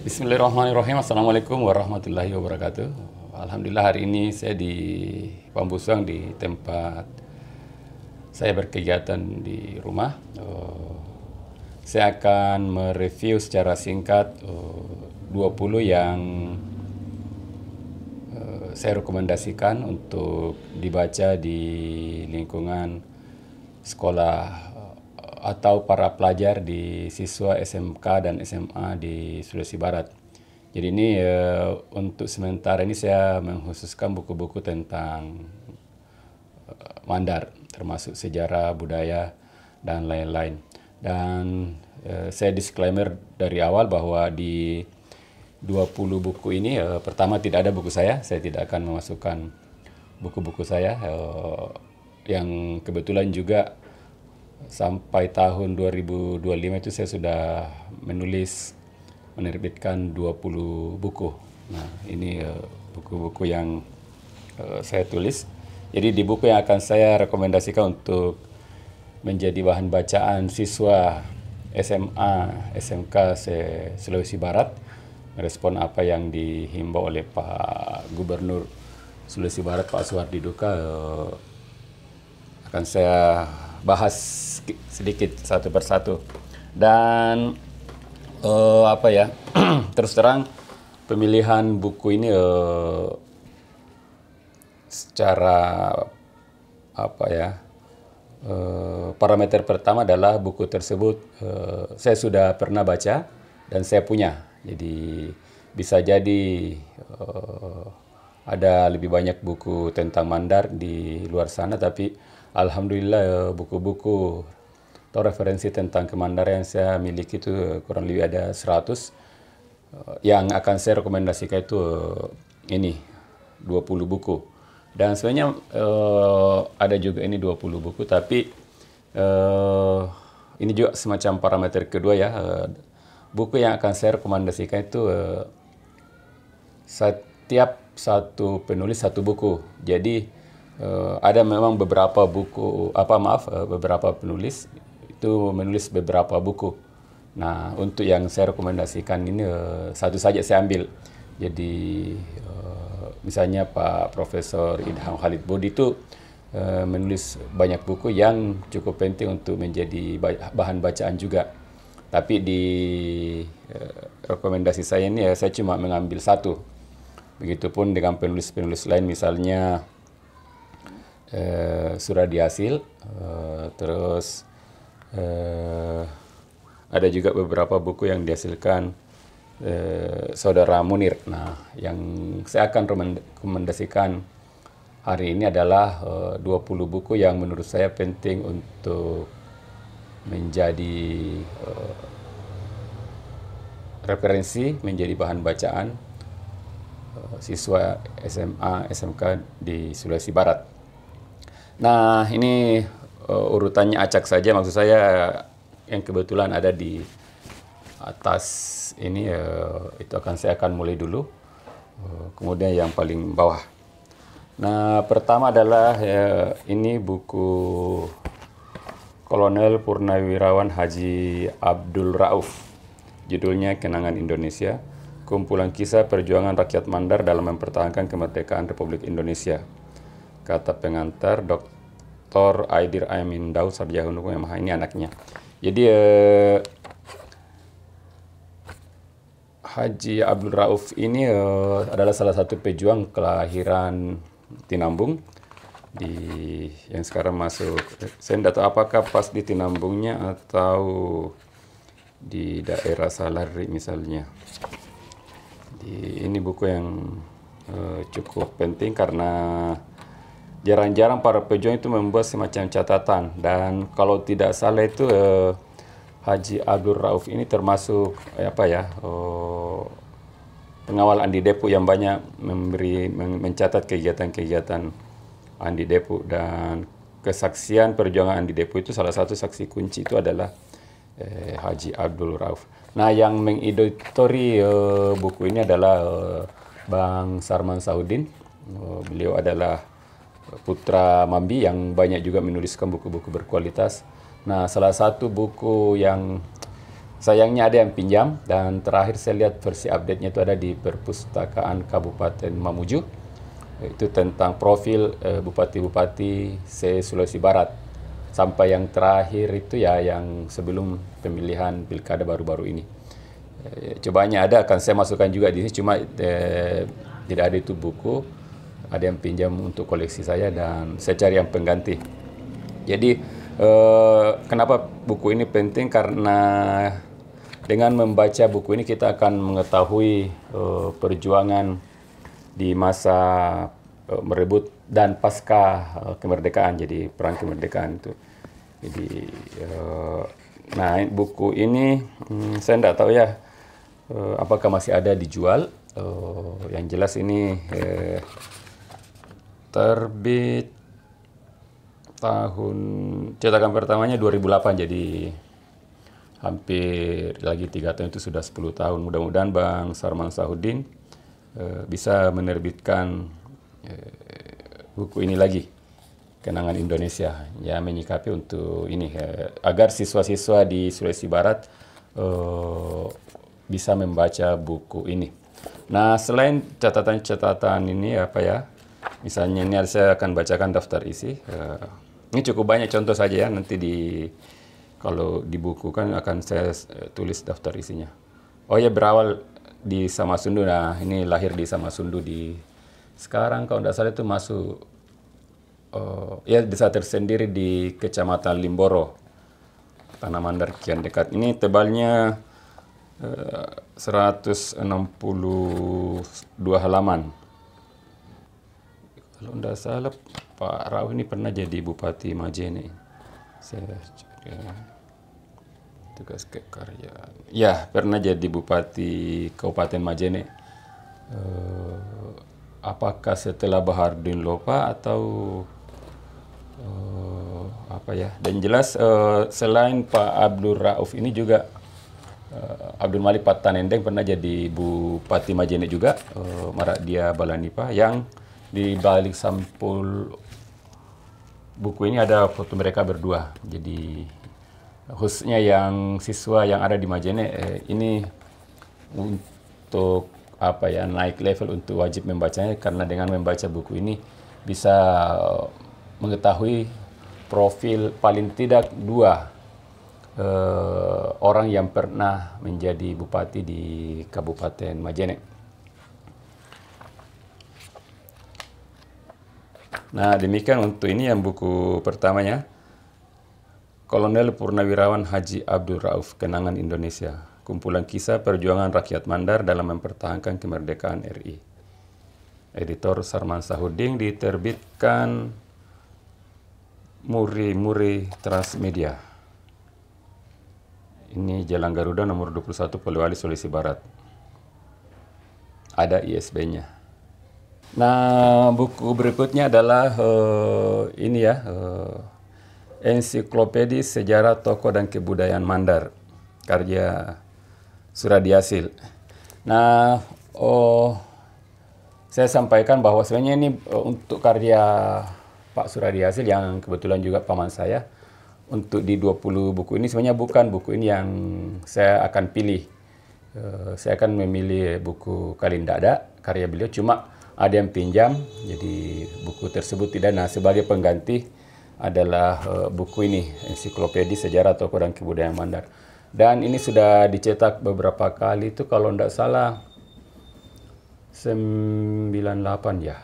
Bismillahirrahmanirrahim. Assalamualaikum warahmatullahi wabarakatuh. Alhamdulillah hari ini saya di Pambusuang, di tempat saya berkegiatan di rumah. Saya akan mereview secara singkat 20 yang saya rekomendasikan untuk dibaca di lingkungan sekolah atau para pelajar di siswa SMK dan SMA di Sulawesi Barat. Jadi ini untuk sementara ini saya mengkhususkan buku-buku tentang Mandar, termasuk sejarah, budaya, dan lain-lain. Dan saya disclaimer dari awal bahwa di 20 buku ini pertama tidak ada buku saya tidak akan memasukkan buku-buku saya yang kebetulan juga sampai tahun 2025 itu saya sudah menerbitkan 20 buku. Nah, ini buku-buku yang saya tulis. Jadi di buku yang akan saya rekomendasikan untuk menjadi bahan bacaan siswa SMA, SMK Sulawesi Barat, merespon apa yang dihimbau oleh Pak Gubernur Sulawesi Barat, Pak Suhardi Duka, akan saya bahas sedikit satu persatu. Dan terus terang pemilihan buku ini secara parameter pertama adalah buku tersebut saya sudah pernah baca dan saya punya. Jadi bisa jadi ada lebih banyak buku tentang Mandar di luar sana, tapi alhamdulillah buku-buku atau referensi tentang Kemandaran yang saya miliki itu kurang lebih ada 100. Yang akan saya rekomendasikan itu ini 20 buku. Dan sebenarnya ada juga ini 20 buku, tapi ini juga semacam parameter kedua ya. Buku yang akan saya rekomendasikan itu setiap satu penulis satu buku. Jadi ada memang beberapa beberapa penulis itu menulis beberapa buku. Nah, untuk yang saya rekomendasikan ini satu saja saya ambil. Jadi misalnya Pak Profesor Idham Khalid Budi itu menulis banyak buku yang cukup penting untuk menjadi bahan bacaan juga. Tapi di rekomendasi saya ini saya cuma mengambil satu. Begitupun dengan penulis-penulis lain, misalnya Suradi Hasil, terus ada juga beberapa buku yang dihasilkan Saudara Munir. Nah, yang saya akan rekomendasikan hari ini adalah 20 buku yang menurut saya penting untuk menjadi referensi, menjadi bahan bacaan siswa SMA, SMK di Sulawesi Barat. Nah, ini urutannya acak saja, maksud saya yang kebetulan ada di atas ini itu saya akan mulai dulu, kemudian yang paling bawah. Nah, pertama adalah ini buku Kolonel Purnawirawan Haji Abdul Rauf, judulnya Kenangan Indonesia, kumpulan kisah perjuangan rakyat Mandar dalam mempertahankan kemerdekaan Republik Indonesia. Kata pengantar Dr. Aidir Amin Daud Sarjana Hukum MH, ini anaknya. Jadi Haji Abdul Rauf ini adalah salah satu pejuang kelahiran Tinambung yang sekarang masuk. Saya tidak tahu apakah pas di Tinambungnya atau di daerah Salari misalnya. Ini buku yang cukup penting karena jarang-jarang para pejuang itu membuat semacam catatan, dan kalau tidak salah itu Haji Abdul Rauf ini termasuk pengawal Andi Depu yang banyak mencatat kegiatan-kegiatan Andi Depu, dan kesaksian perjuangan Andi Depu itu salah satu saksi kunci itu adalah Haji Abdul Rauf. Nah, yang mengeditori buku ini adalah Bang Sarman Saudin. Beliau adalah putra Mambi yang banyak juga menuliskan buku-buku berkualitas. Nah, salah satu buku yang sayangnya ada yang pinjam, dan terakhir saya lihat versi update-nya itu ada di Perpustakaan Kabupaten Mamuju. Itu tentang profil bupati-bupati se-Sulawesi Barat. Sampai yang terakhir itu ya yang sebelum pemilihan pilkada baru-baru ini. Cobanya ada, akan saya masukkan juga di sini, cuma tidak ada itu buku. Ada yang pinjam untuk koleksi saya dan saya cari yang pengganti. Jadi kenapa buku ini penting? Karena dengan membaca buku ini kita akan mengetahui perjuangan di masa merebut dan pasca kemerdekaan, jadi perang kemerdekaan itu. Jadi nah buku ini saya tidak tahu ya apakah masih ada dijual. Yang jelas ini terbit tahun cetakan pertamanya 2008, jadi hampir lagi 3 tahun, itu sudah 10 tahun. Mudah-mudahan Bang Sarman Sahudin bisa menerbitkan buku ini lagi, Kenangan Indonesia, ya, menyikapi untuk ini agar siswa-siswa di Sulawesi Barat bisa membaca buku ini. Nah, selain catatan-catatan ini apa ya, misalnya ini saya akan bacakan daftar isi. Ini cukup banyak contoh saja ya, nanti kalau di buku kan akan saya tulis daftar isinya. Oh ya, berawal di Samasundu. Nah, ini lahir di Samasundu, sekarang kalau tidak salah itu masuk ya desa tersendiri di Kecamatan Limboro, Tanah Mandar, kian dekat. Ini tebalnya 162 halaman. Kalau tidak salah Pak Rau ini pernah jadi Bupati Majene. Saya tugas kekaryaan. Ya, pernah jadi Bupati Kabupaten Majene. Apakah setelah Bahardin Lopa atau apa ya? Dan jelas selain Pak Abdul Rauf ini juga Abdul Malik Patanendeng pernah jadi Bupati Majene juga, Maradia Balanipa, yang di balik sampul buku ini ada foto mereka berdua. Jadi khususnya yang siswa yang ada di Majene ini untuk apa ya, naik level untuk wajib membacanya, karena dengan membaca buku ini bisa mengetahui profil paling tidak 2 orang yang pernah menjadi bupati di Kabupaten Majene. Nah, demikian untuk ini yang buku pertamanya, Kolonel Purnawirawan Haji Abdul Rauf, Kenangan Indonesia, kumpulan kisah perjuangan rakyat Mandar dalam mempertahankan kemerdekaan RI. Editor Sarman Sahudin, diterbitkan Muri Transmedia. Ini Jalan Garuda nomor 21, Polewali, Sulawesi Barat. Ada ISB-nya. Nah, buku berikutnya adalah ini ya, Ensiklopedi Sejarah Tokoh dan Kebudayaan Mandar, karya Suradi Hasil. Nah, saya sampaikan bahwa sebenarnya ini untuk karya Pak Suradi Hasil, yang kebetulan juga paman saya. Untuk di 20 buku ini sebenarnya bukan buku ini yang saya akan pilih. Saya akan memilih buku Kalindada, karya beliau, cuma ada yang pinjam, jadi buku tersebut tidak. Nah, sebagai pengganti adalah buku ini, Ensiklopedi Sejarah Tokoh dan Kebudayaan Mandar. Dan ini sudah dicetak beberapa kali, itu kalau tidak salah 98 ya.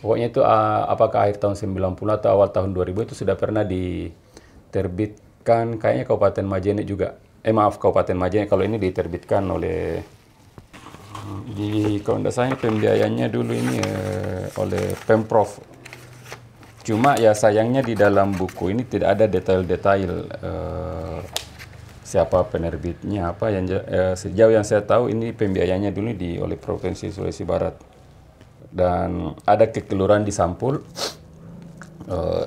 Pokoknya itu apakah akhir tahun 90 atau awal tahun 2000 itu sudah pernah diterbitkan, kayaknya Kabupaten Majene juga. Kabupaten Majene, kalau ini diterbitkan oleh kalau tidak salah pembiayanya dulu ini oleh Pemprov. Cuma ya sayangnya di dalam buku ini tidak ada detail-detail siapa penerbitnya, apa yang sejauh yang saya tahu ini pembiayanya dulu oleh Provinsi Sulawesi Barat. Dan ada kekeliruan di sampul.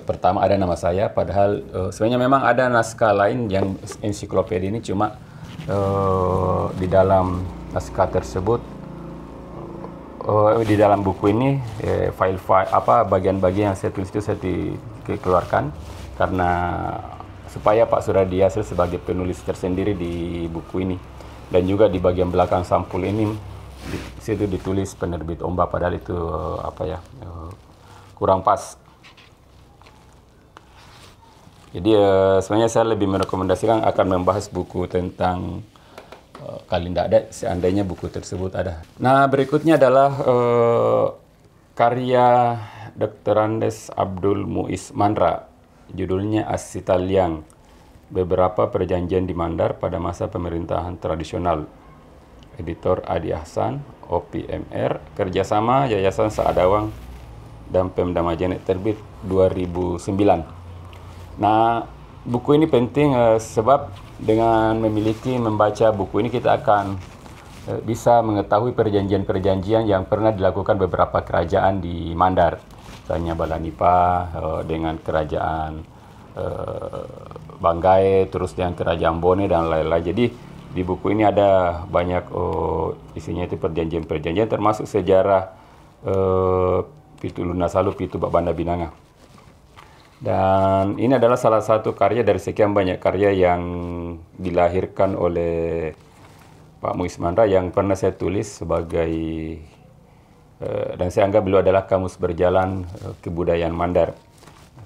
Pertama ada nama saya, padahal sebenarnya memang ada naskah lain yang ensiklopedia ini, cuma di dalam naskah tersebut, di dalam buku ini file-file bagian-bagian yang saya tulis itu saya dikeluarkan karena supaya Pak Suradi hasil sebagai penulis tersendiri di buku ini. Dan juga di bagian belakang sampul ini di situ ditulis penerbit Ombak, padahal itu kurang pas. Jadi sebenarnya saya lebih merekomendasikan akan membahas buku tentang kalau tidak ada, seandainya buku tersebut ada. Nah, berikutnya adalah karya Dr. Andes Abdul Muiz Mandra, judulnya As-Sitaliang, beberapa perjanjian di Mandar pada masa pemerintahan tradisional. Editor Adi Ahsan, OPMR, kerjasama Yayasan Saadawang dan Pemda Majene, terbit 2009. Nah, buku ini penting sebab dengan membaca buku ini kita akan bisa mengetahui perjanjian-perjanjian yang pernah dilakukan beberapa kerajaan di Mandar. Misalnya Balanipa dengan kerajaan Banggai, terus dengan kerajaan Bone dan lain-lain. Jadi di buku ini ada banyak isinya itu perjanjian-perjanjian, termasuk sejarah Pitu Lunasalu, Pitu Banda Binanga. Dan ini adalah salah satu karya dari sekian banyak karya yang dilahirkan oleh Pak Muiz Mandra yang pernah saya tulis sebagai dan saya anggap beliau adalah kamus berjalan kebudayaan Mandar.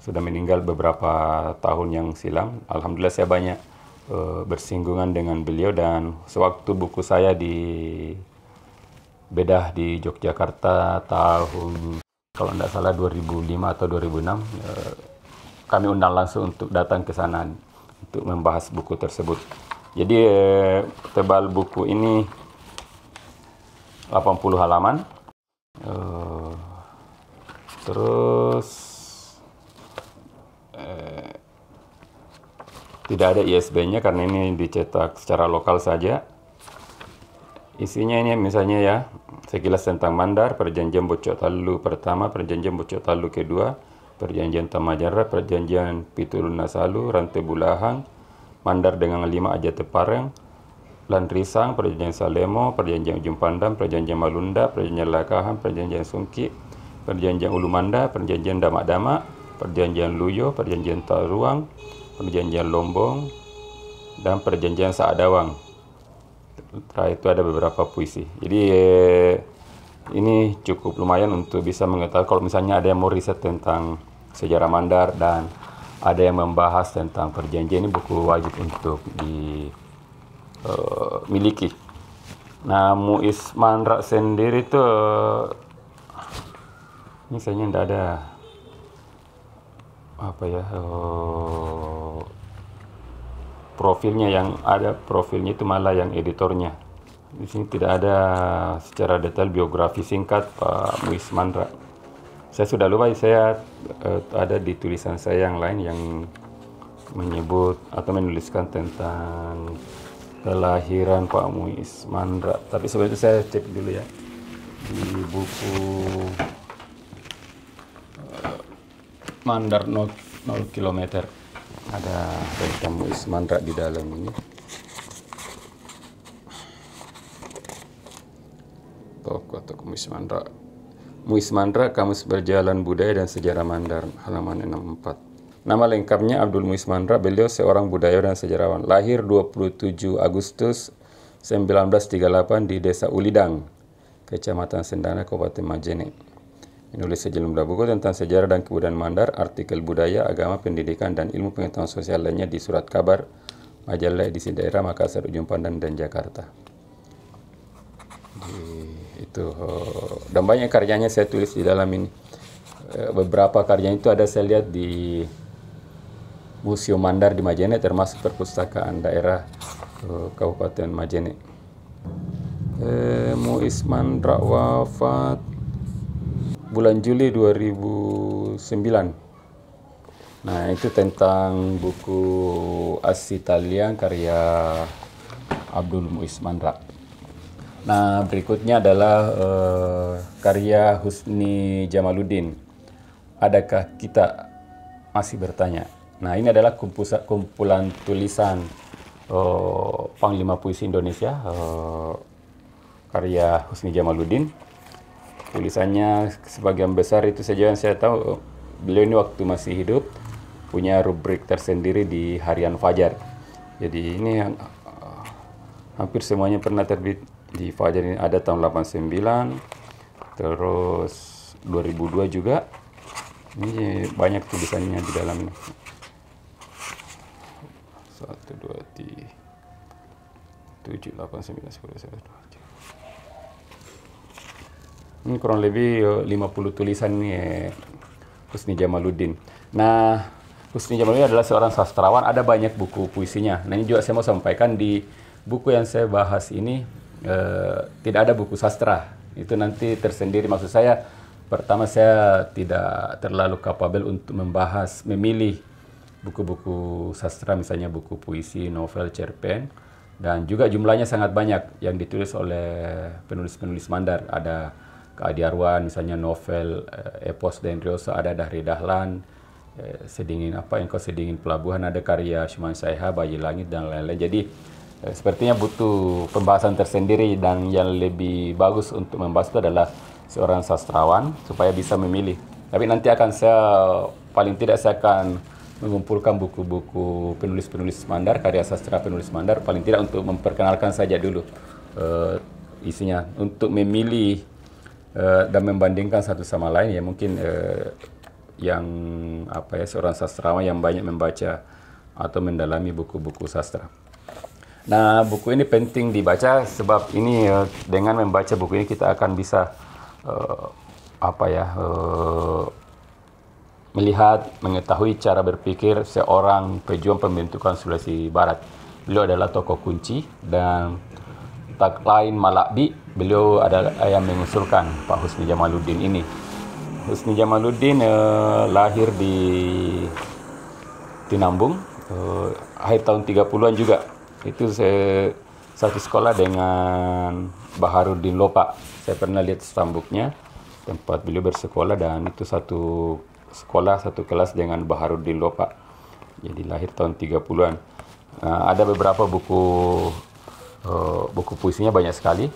Sudah meninggal beberapa tahun yang silam. Alhamdulillah saya banyak bersinggungan dengan beliau, dan sewaktu buku saya bedah di Yogyakarta tahun kalau tidak salah 2005 atau 2006, kami undang langsung untuk datang ke sana untuk membahas buku tersebut. Jadi tebal buku ini 80 halaman. Terus tidak ada ISBN-nya karena ini dicetak secara lokal saja. Isinya ini misalnya ya, sekilas tentang Mandar, perjanjian Bocok Talu pertama, perjanjian Bocok Talu kedua, perjanjian Tamajara, perjanjian Pitu Lunasalu, Rantai Bulahang, Mandar dengan 5 Ajat Tepareng, Landrisang, perjanjian Salemo, perjanjian Ujung Pandang, perjanjian Malunda, perjanjian Lakahan, perjanjian Sungki, perjanjian Ulu Manda, perjanjian Damak-Damak, perjanjian Luyo, perjanjian Taruang, perjanjian Lombong, dan perjanjian Saadawang. Setelah itu ada beberapa puisi. Jadi ini cukup lumayan untuk bisa mengetahui kalau misalnya ada yang mau riset tentang sejarah Mandar dan ada yang membahas tentang perjanjian, ini buku wajib untuk dimiliki. Nah, Muiz Mandra sendiri itu misalnya tidak ada profilnya, yang ada profilnya itu malah yang editornya. Di sini tidak ada secara detail biografi singkat Pak Muiz Mandra. Saya sudah lupa, saya ada di tulisan saya yang lain yang menyebut atau menuliskan tentang kelahiran Pak Muiz Mandra. Tapi sebelum itu saya cek dulu ya di buku Mandar 0 km. Ada tentang Muiz Mandra di dalam ini. Tokoh Muiz Mandra. Muiz Mandra, Kamus Berjalan Budaya dan Sejarah Mandar, halaman 64. Nama lengkapnya Abdul Muiz Mandra. Beliau seorang budayawan dan sejarawan. Lahir 27 Agustus 1938 di Desa Ulidang, Kecamatan Sendana, Kabupaten Majene. Menulis sejumlah buku tentang sejarah dan kebudayaan Mandar, artikel budaya, agama, pendidikan, dan ilmu pengetahuan sosial lainnya di Surat Kabar, majalah edisi daerah Makassar, Ujung Pandang, dan Jakarta. Itu dan banyak karyanya saya tulis di dalam ini. Beberapa karyanya itu ada saya lihat di Museum Mandar di Majene, termasuk perpustakaan daerah Kabupaten Majene. Muiz Mandra wafat bulan Juli 2009. Nah, itu tentang buku As-Sitaliang karya Abdul Muiz Mandra. Nah, berikutnya adalah karya Husni Jamaluddin. Adakah kita masih bertanya? Nah, ini adalah kumpulan tulisan Panglima Puisi Indonesia, karya Husni Jamaluddin. Tulisannya sebagian besar itu saja yang saya tahu. Beliau ini waktu masih hidup punya rubrik tersendiri di harian Fajar. Jadi ini yang hampir semuanya pernah terbit di Fajar ini. Ada tahun 89, terus 2002 juga. Ini banyak tulisannya di dalamnya. 1, 2, 3, 7, 8, 9, 10, 11, 12. Ini kurang lebih 50 tulisan nih Husni Jamaluddin. Nah, Husni Jamaluddin adalah seorang sastrawan, ada banyak buku puisinya. Nah, ini juga saya mau sampaikan di buku yang saya bahas ini tidak ada buku sastra. Itu nanti tersendiri, maksud saya pertama saya tidak terlalu kapabel untuk memilih buku-buku sastra, misalnya buku puisi, novel, cerpen, dan juga jumlahnya sangat banyak yang ditulis oleh penulis-penulis Mandar. Ada Adi Arwan, misalnya novel Epos dan Rioso, ada Dahri Dahlan, Sedingin Engkau Sedingin Pelabuhan, ada karya Syuman Syaiha, Bayi Langit, dan lain-lain. Jadi sepertinya butuh pembahasan tersendiri, dan yang lebih bagus untuk membahas itu adalah seorang sastrawan supaya bisa memilih. Tapi nanti paling tidak saya akan mengumpulkan buku-buku penulis-penulis Mandar, karya sastra penulis Mandar, paling tidak untuk memperkenalkan saja dulu isinya, untuk memilih dan membandingkan satu sama lain. Ya mungkin yang seorang sastrawan yang banyak membaca atau mendalami buku-buku sastra. Nah, buku ini penting dibaca sebab ini dengan membaca buku ini kita akan bisa melihat, mengetahui cara berpikir seorang pejuang pembentukan Sulawesi Barat. Beliau adalah tokoh kunci, dan tagline Malakbi, beliau adalah yang mengusulkan Pak Husni Jamaluddin ini. Husni Jamaluddin lahir di Tinambung akhir tahun 30-an juga. Itu satu sekolah dengan Baharudin Lopa. Saya pernah lihat stambuknya tempat beliau bersekolah, dan itu satu sekolah, satu kelas dengan Baharudin Lopa. Jadi lahir tahun 30-an. Ada beberapa buku puisinya banyak sekali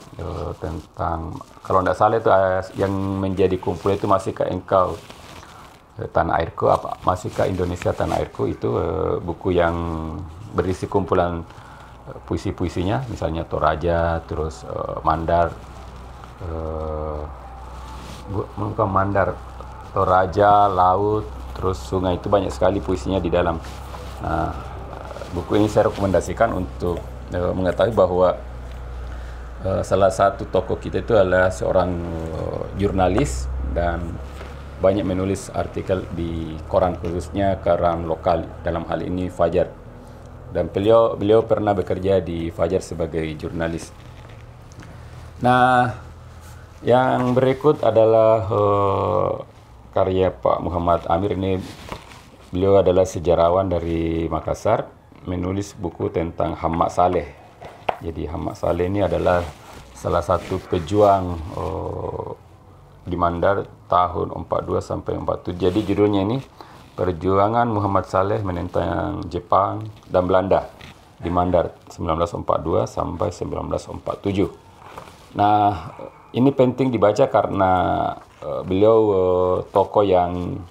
tentang, kalau tidak salah itu yang menjadi kumpulan itu Masihkah Engkau Tanah Airku, Masihkah Indonesia Tanah Airku, itu buku yang berisi kumpulan puisi-puisinya, misalnya Toraja, terus Mandar, Toraja, laut, terus sungai, itu banyak sekali puisinya di dalam. Buku ini saya rekomendasikan untuk mengetahui bahwa salah satu tokoh kita itu adalah seorang jurnalis dan banyak menulis artikel di koran, khususnya koran lokal, dalam hal ini Fajar. Dan beliau pernah bekerja di Fajar sebagai jurnalis. Nah, yang berikut adalah karya Pak Muhammad Amir. Ini beliau adalah sejarawan dari Makassar, menulis buku tentang Hamad Saleh. Jadi Hamad Saleh ini adalah salah satu pejuang di Mandar tahun 42 sampai 47. Jadi judulnya ini Perjuangan Muhammad Saleh menentang Jepang dan Belanda di Mandar 1942 sampai 1947. Nah, ini penting dibaca karena beliau tokoh yang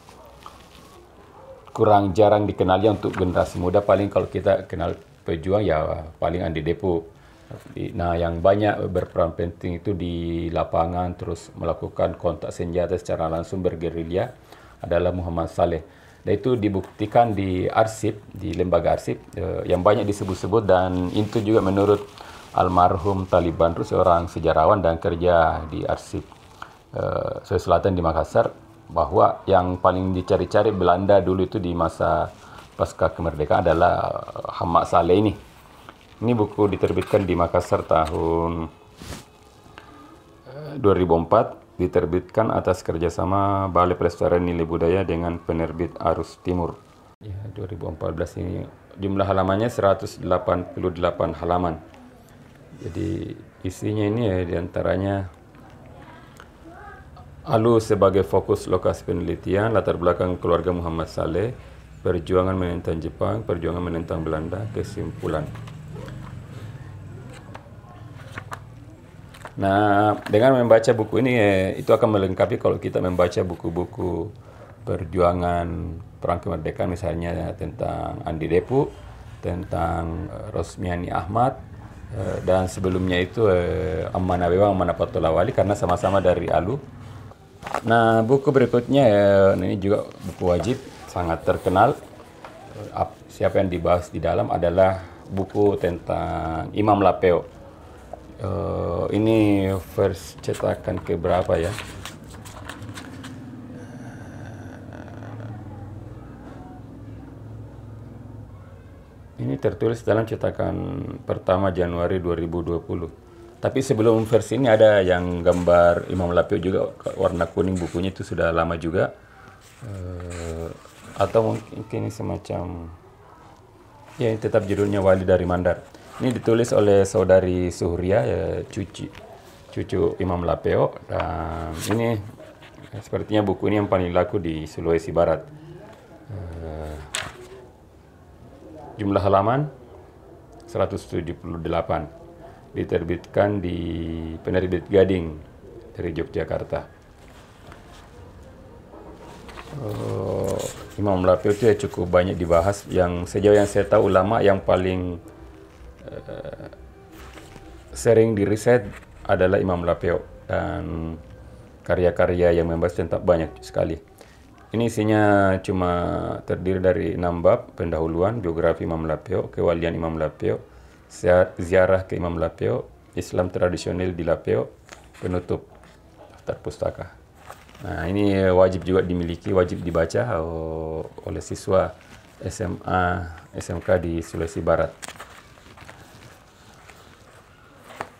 kurang jarang dikenali untuk generasi muda. Paling kalau kita kenal pejuang ya paling Andi Depo. Nah, yang banyak berperan penting itu di lapangan, terus melakukan kontak senjata secara langsung bergerilya, adalah Muhammad Saleh. Dan itu dibuktikan di arsip, di lembaga arsip yang banyak disebut-sebut, dan itu juga menurut almarhum Taliban, seorang sejarawan dan kerja di arsip Sulawesi Selatan di Makassar, bahwa yang paling dicari-cari Belanda dulu itu di masa pasca kemerdekaan adalah Hamad Saleh ini. Ini buku diterbitkan di Makassar tahun 2004, diterbitkan atas kerjasama Balai Pelestarian Nilai Budaya dengan penerbit Arus Timur. Ya, 2014 ini jumlah halamannya 188 halaman. Jadi isinya ini diantaranya ALU sebagai fokus lokasi penelitian, latar belakang keluarga Muhammad Saleh, perjuangan menentang Jepang, perjuangan menentang Belanda, kesimpulan. Nah, dengan membaca buku ini itu akan melengkapi kalau kita membaca buku-buku perjuangan perang kemerdekaan, misalnya tentang Andi Depu, tentang Rosmiani Ahmad, dan sebelumnya itu Ammana Bewang, Ammana Patolawali, karena sama-sama dari ALU. Nah, buku berikutnya ini juga buku wajib, sangat terkenal. Siapa yang dibahas di dalam adalah buku tentang Imam Lapeo. Ini versi cetakan keberapa ya? Ini tertulis dalam cetakan pertama Januari 2020. Tapi sebelum versi ini ada yang gambar Imam Lapeo juga, warna kuning, bukunya itu sudah lama juga. Atau mungkin ini semacam, ya ini tetap judulnya Wali dari Mandar. Ini ditulis oleh saudari Suhria, cucu Imam Lapeo. Dan ini sepertinya buku ini yang paling laku di Sulawesi Barat. Jumlah halaman 178. Diterbitkan di penerbit Gading dari Yogyakarta. Imam Lapeo itu ya cukup banyak dibahas. Yang sejauh yang saya tahu, ulama yang paling sering diriset adalah Imam Lapeo, dan karya-karya yang membahas tentang banyak sekali. Ini isinya cuma terdiri dari 6 bab: pendahuluan, biografi Imam Lapeo, kewalian Imam Lapeo, ziarah ke Imam Lapeo, Islam tradisional di Lapeo, penutup daftar pustaka. Nah, ini wajib juga dimiliki, wajib dibaca oleh siswa SMA, SMK di Sulawesi Barat.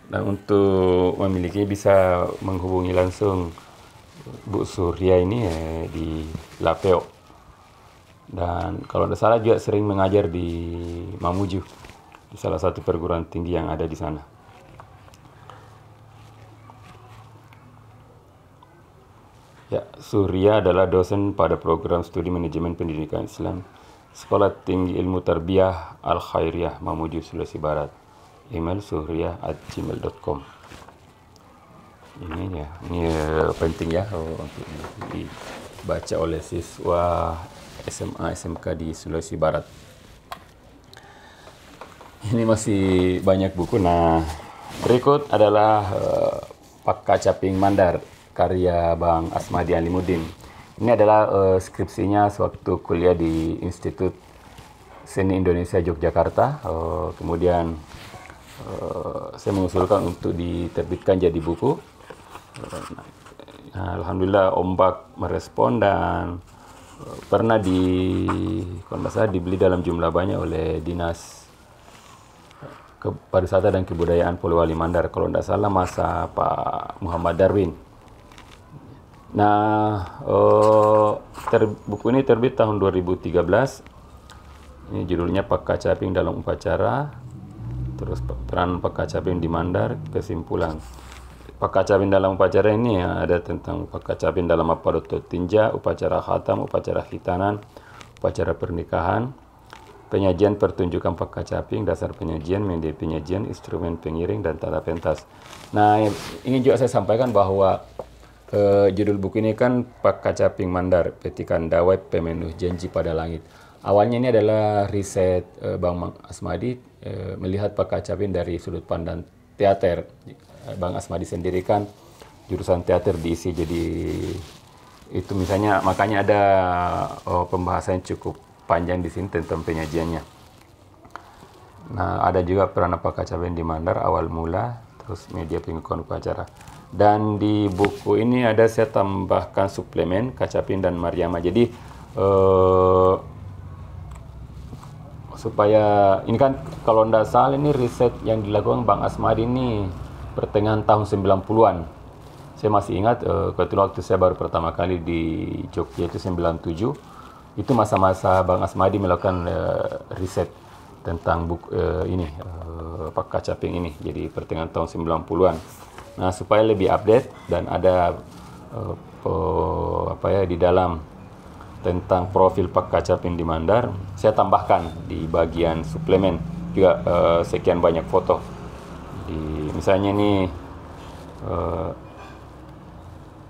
Dan untuk memiliki bisa menghubungi langsung Bu Surya ini di Lapeo. Dan kalau tidak salah juga sering mengajar di Mamuju, di salah satu perguruan tinggi yang ada di sana. Ya, Surya adalah dosen pada program studi manajemen pendidikan Islam Sekolah Tinggi Ilmu Tarbiyah Al-Khairiyah Mamuju, Sulawesi Barat. Email surya@gmail.com. Ini penting ya untuk dibaca oleh siswa SMA SMK di Sulawesi Barat. Ini masih banyak buku. Nah, berikut adalah Pakka Caping Mandar karya Bang Asmadi Alimuddin. Ini adalah skripsinya sewaktu kuliah di Institut Seni Indonesia Yogyakarta. Kemudian saya mengusulkan untuk diterbitkan jadi buku. Nah, alhamdulillah ombak merespon, dan pernah dibeli dalam jumlah banyak oleh Dinas Pariwisata dan Kebudayaan Polewali Mandar, kalau tidak salah masa Pak Muhammad Darwin. Nah, buku ini terbit tahun 2013. Ini judulnya Pakka Caping dalam Upacara, terus peran Pakka Caping di Mandar, kesimpulan. Pakka Caping dalam upacara ini ada tentang Pakka Caping dalam Aparoto Tinja, upacara khatam, upacara khitanan, upacara pernikahan, penyajian pertunjukan Pakka Caping, dasar penyajian, media penyajian, instrumen pengiring, dan tata pentas. Nah, ini juga saya sampaikan bahwa judul buku ini kan Pakka Caping Mandar, petikan dawai pemenuh janji pada langit. Awalnya ini adalah riset Bang Asmadi melihat Pakka Caping dari sudut pandang teater. Bang Asmadi sendiri kan jurusan teater diisi, jadi itu misalnya makanya ada pembahasan cukup panjang di sini tentang penyajiannya. Nah, ada juga peran Pakka Caping di Mandar awal mula, terus media pengikutan upacara. Dan di buku ini ada saya tambahkan suplemen Kacapin dan Mariama. Jadi supaya ini kan kalau tidak salah ini riset yang dilakukan Bang Asmadi ini pertengahan tahun 90-an. Saya masih ingat kebetulan waktu saya baru pertama kali di Jogja itu 97. Itu masa-masa Bang Asmadi melakukan riset tentang buku ini Pakka Caping ini. Jadi pertengahan tahun 90-an. Nah, supaya lebih update dan ada di dalam tentang profil Pakka Caping di Mandar, saya tambahkan di bagian suplemen juga sekian banyak foto. Misalnya ini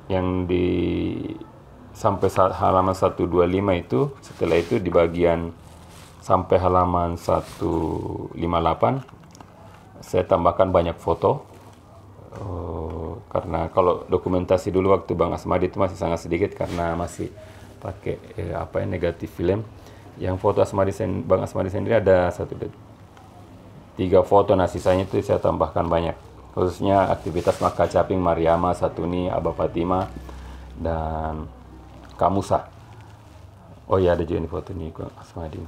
yang sampai halaman 125 itu, setelah itu di bagian sampai halaman 158 saya tambahkan banyak foto. Karena kalau dokumentasi dulu waktu Bang Asmadi itu masih sangat sedikit karena masih pakai negatif film. Yang foto Bang Asmadi sendiri ada 3 foto, nah sisanya itu saya tambahkan banyak. Khususnya aktivitas Maka Caping, Mariama, Satuni, Aba Fatima, dan Kamusa. Oh ya, ada juga ini foto nih Bang Asmadi.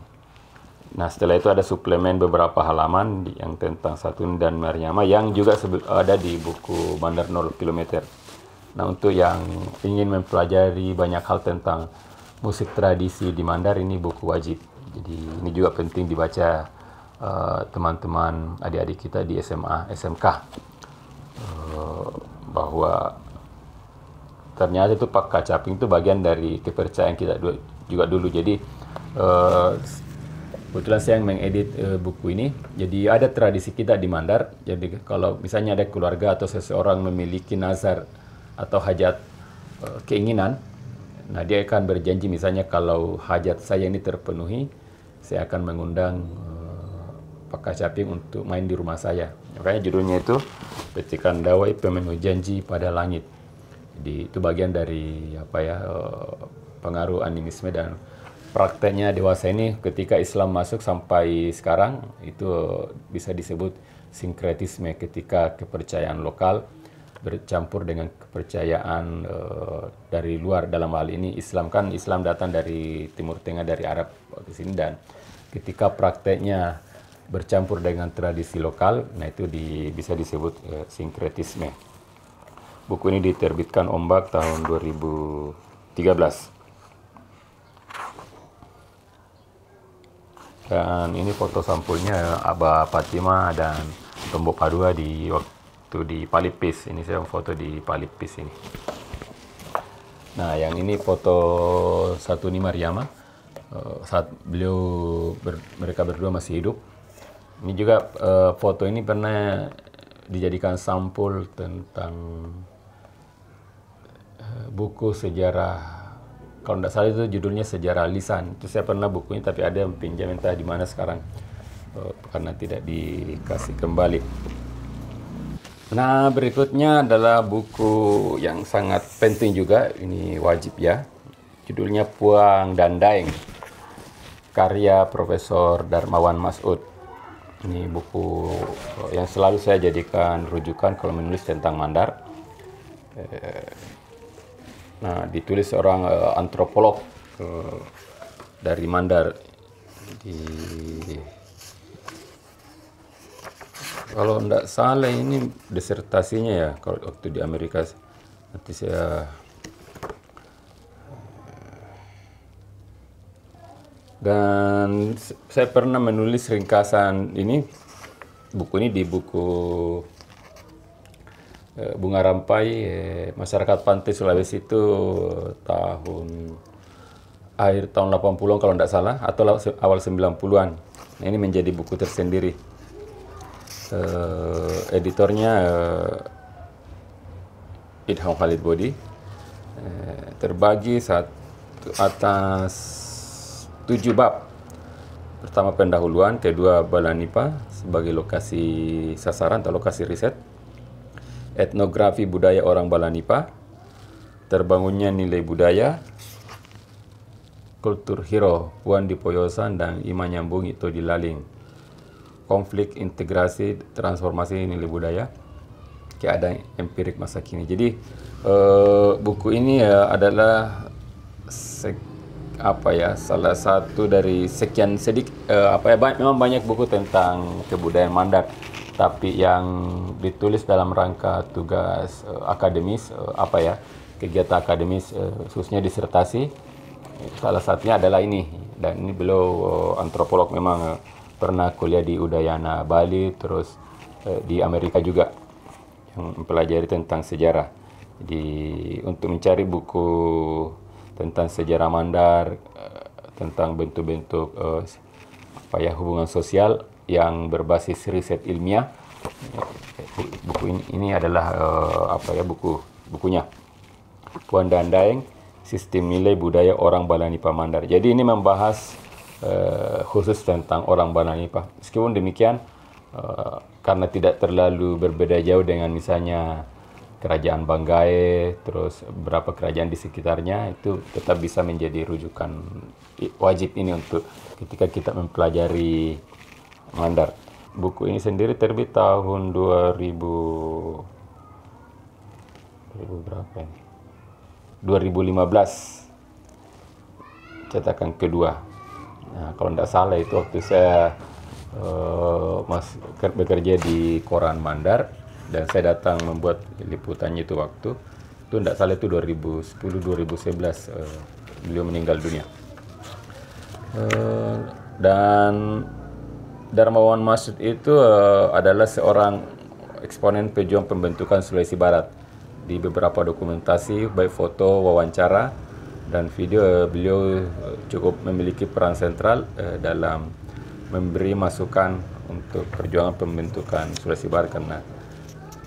Nah setelah itu ada suplemen beberapa halaman yang tentang Satuni dan Mariama yang juga ada di buku Bandar 0 km. Nah untuk yang ingin mempelajari banyak hal tentang musik tradisi di Mandar, ini buku wajib. Jadi ini juga penting dibaca teman-teman adik-adik kita di SMA, SMK, bahwa ternyata itu Pak Kacaping itu bagian dari kepercayaan kita juga dulu. Jadi kebetulan saya yang mengedit buku ini. Jadi ada tradisi kita di Mandar. Jadi kalau misalnya ada keluarga atau seseorang memiliki nazar atau hajat keinginan, nah dia akan berjanji misalnya kalau hajat saya ini terpenuhi, saya akan mengundang Pak Kacaping untuk main di rumah saya. Makanya judulnya itu Petikan Dawai Pemenuh Janji pada Langit. Jadi itu bagian dari pengaruh animisme dan prakteknya dewasa ini ketika Islam masuk sampai sekarang itu bisa disebut sinkretisme, ketika kepercayaan lokal bercampur dengan kepercayaan dari luar. Dalam hal ini Islam datang dari Timur Tengah, dari Arab ke sini, dan ketika prakteknya bercampur dengan tradisi lokal, nah itu bisa disebut sinkretisme. Buku ini diterbitkan Ombak tahun 2013. Dan ini foto sampulnya Aba Fatima dan Tombo Padua waktu di Palipis. Ini saya foto di Palipis ini. Nah, yang ini foto Satuni Mariama saat mereka berdua masih hidup. Ini juga foto ini pernah dijadikan sampul tentang buku sejarah. Kalau tidak salah itu judulnya Sejarah Lisan. Itu saya pernah bukunya, tapi ada yang pinjam, entah di mana sekarang karena tidak dikasih kembali. Nah, berikutnya adalah buku yang sangat penting juga, ini wajib ya. Judulnya Puang dan Daeng, karya Profesor Darmawan Masud. Ini buku yang selalu saya jadikan rujukan kalau menulis tentang Mandar. Nah, ditulis seorang antropolog dari Mandar. Kalau tidak salah ini disertasinya ya, kalau waktu di Amerika. Nanti dan saya pernah menulis ringkasan buku ini di buku Bunga Rampai, Masyarakat Pantai Sulawesi itu akhir tahun 80-an kalau tidak salah, atau awal 90-an. Nah, ini menjadi buku tersendiri. Editornya Idham Khalid Bodi. Terbagi atas 7 bab. Pertama pendahuluan, kedua Balanipa sebagai lokasi sasaran atau lokasi riset. Etnografi budaya orang Balanipa, terbangunnya nilai budaya, kultur hero Puan di Poyosan dan Ima Nyambung itu di Laling, konflik integrasi transformasi nilai budaya, keadaan empirik masa kini. Jadi buku ini adalah salah satu dari sekian memang banyak buku tentang kebudayaan Mandar. Tapi yang ditulis dalam rangka tugas akademis, kegiatan akademis, khususnya disertasi, salah satunya adalah ini. Dan ini beliau antropolog, memang pernah kuliah di Udayana Bali, terus di Amerika juga, yang mempelajari tentang sejarah. Jadi untuk mencari buku tentang sejarah Mandar, tentang bentuk-bentuk hubungan sosial yang berbasis riset ilmiah, buku ini adalah bukunya Puan dan Daeng, sistem nilai budaya orang Balanipa Mandar. Jadi ini membahas khusus tentang orang Balanipa. Meskipun demikian, karena tidak terlalu berbeda jauh dengan misalnya kerajaan Banggai, terus beberapa kerajaan di sekitarnya, itu tetap bisa menjadi rujukan wajib ini untuk ketika kita mempelajari Mandar. Buku ini sendiri terbit tahun 2000 berapa ini? 2015, cetakan kedua. Nah, kalau tidak salah itu waktu saya bekerja di koran Mandar dan saya datang membuat liputannya itu waktu itu tidak salah itu 2010-2011 beliau meninggal dunia. Dan Darmawan Masud itu adalah seorang eksponen pejuang pembentukan Sulawesi Barat. Di beberapa dokumentasi, baik foto, wawancara, dan video, beliau cukup memiliki peran sentral dalam memberi masukan untuk perjuangan pembentukan Sulawesi Barat karena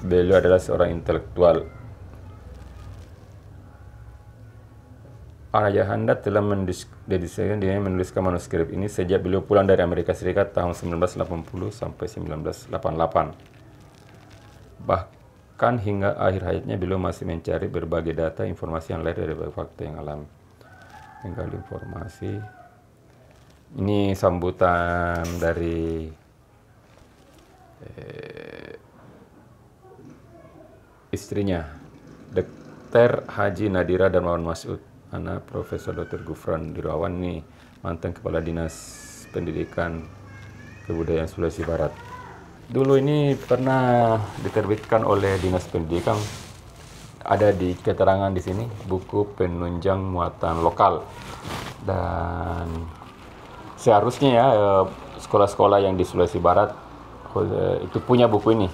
beliau adalah seorang intelektual. Ayahanda telah mendedikasikan dirinya menuliskan manuskrip ini sejak beliau pulang dari Amerika Serikat tahun 1980 sampai 1988. Bahkan hingga akhir hayatnya beliau masih mencari berbagai data informasi yang lahir dari berbagai fakta yang alami. Tinggal informasi. Ini sambutan dari istrinya, Dr. Haji Nadira Darmawan Masud, anak Profesor Dr. Gufran Dirawan, ini mantan Kepala Dinas Pendidikan Kebudayaan Sulawesi Barat. Dulu ini pernah diterbitkan oleh Dinas Pendidikan, ada di keterangan di sini, buku penunjang muatan lokal. Dan seharusnya ya sekolah-sekolah yang di Sulawesi Barat itu punya buku ini,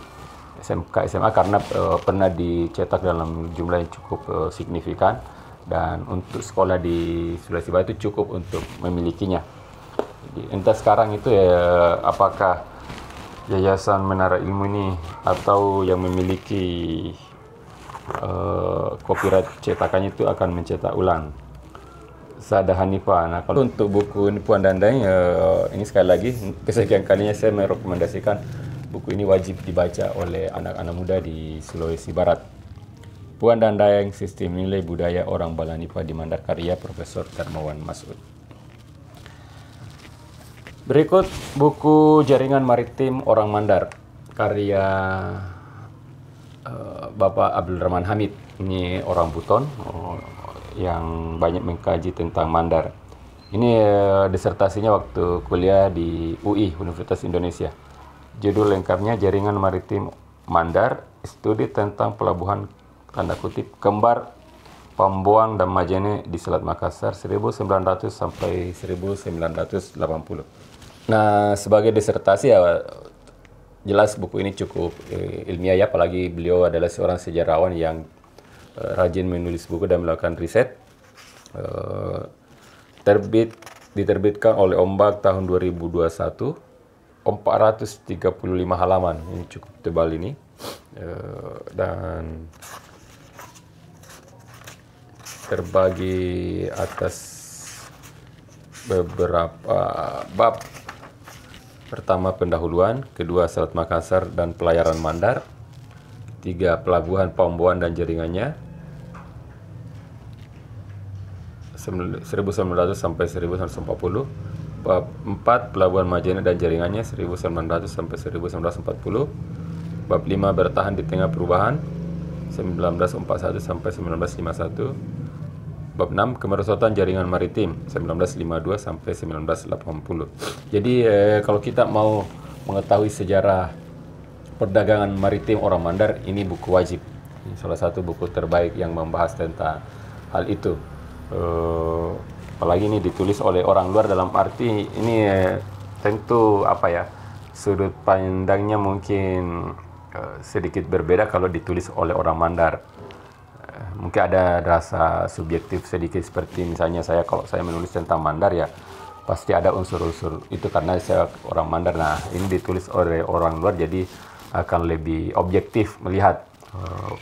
SMK, SMA, karena pernah dicetak dalam jumlah yang cukup signifikan. Dan untuk sekolah di Sulawesi Barat itu cukup untuk memilikinya. Jadi, entah sekarang itu ya apakah Yayasan Menara Ilmu ini atau yang memiliki copyright cetakannya itu akan mencetak ulang. Sada Hanifah. Nah, kalau untuk buku ini Puan Dandai, ini sekali lagi kesekian kalinya saya merekomendasikan buku ini wajib dibaca oleh anak-anak muda di Sulawesi Barat. Puan Dandai, Sistem Nilai Budaya Orang Balanipa di Mandar, karya Profesor Darmawan Masud. Berikut buku Jaringan Maritim Orang Mandar, karya Bapak Abdul Rahman Hamid. Ini orang Buton yang banyak mengkaji tentang Mandar. Ini disertasinya waktu kuliah di UI, Universitas Indonesia. Judul lengkapnya Jaringan Maritim Mandar, studi tentang pelabuhan tanda kutip kembar Pambuang dan Majene di Selat Makassar 1900 sampai 1980. Nah, sebagai disertasi ya jelas buku ini cukup ilmiah ya, apalagi beliau adalah seorang sejarawan yang rajin menulis buku dan melakukan riset. Diterbitkan oleh Ombak tahun 2021, 435 halaman, ini cukup tebal ini. Dan terbagi atas beberapa bab. Pertama, pendahuluan. Kedua, Selat Makassar dan pelayaran Mandar. Tiga, pelabuhan Pambuan dan jaringannya 1900 sampai 1940. Bab 4, pelabuhan Majene dan jaringannya 1900 sampai 1940. Bab 5, bertahan di tengah perubahan 1941 sampai 1951. Bab 6, kemerosotan jaringan maritim 1952 sampai 1980. Jadi kalau kita mau mengetahui sejarah perdagangan maritim orang Mandar, ini buku wajib. Ini salah satu buku terbaik yang membahas tentang hal itu. Apalagi ini ditulis oleh orang luar, dalam arti ini tentu apa ya, sudut pandangnya mungkin sedikit berbeda kalau ditulis oleh orang Mandar. Mungkin ada rasa subjektif sedikit, seperti misalnya kalau saya menulis tentang Mandar ya pasti ada unsur-unsur itu karena saya orang Mandar. Nah, ini ditulis oleh orang luar jadi akan lebih objektif melihat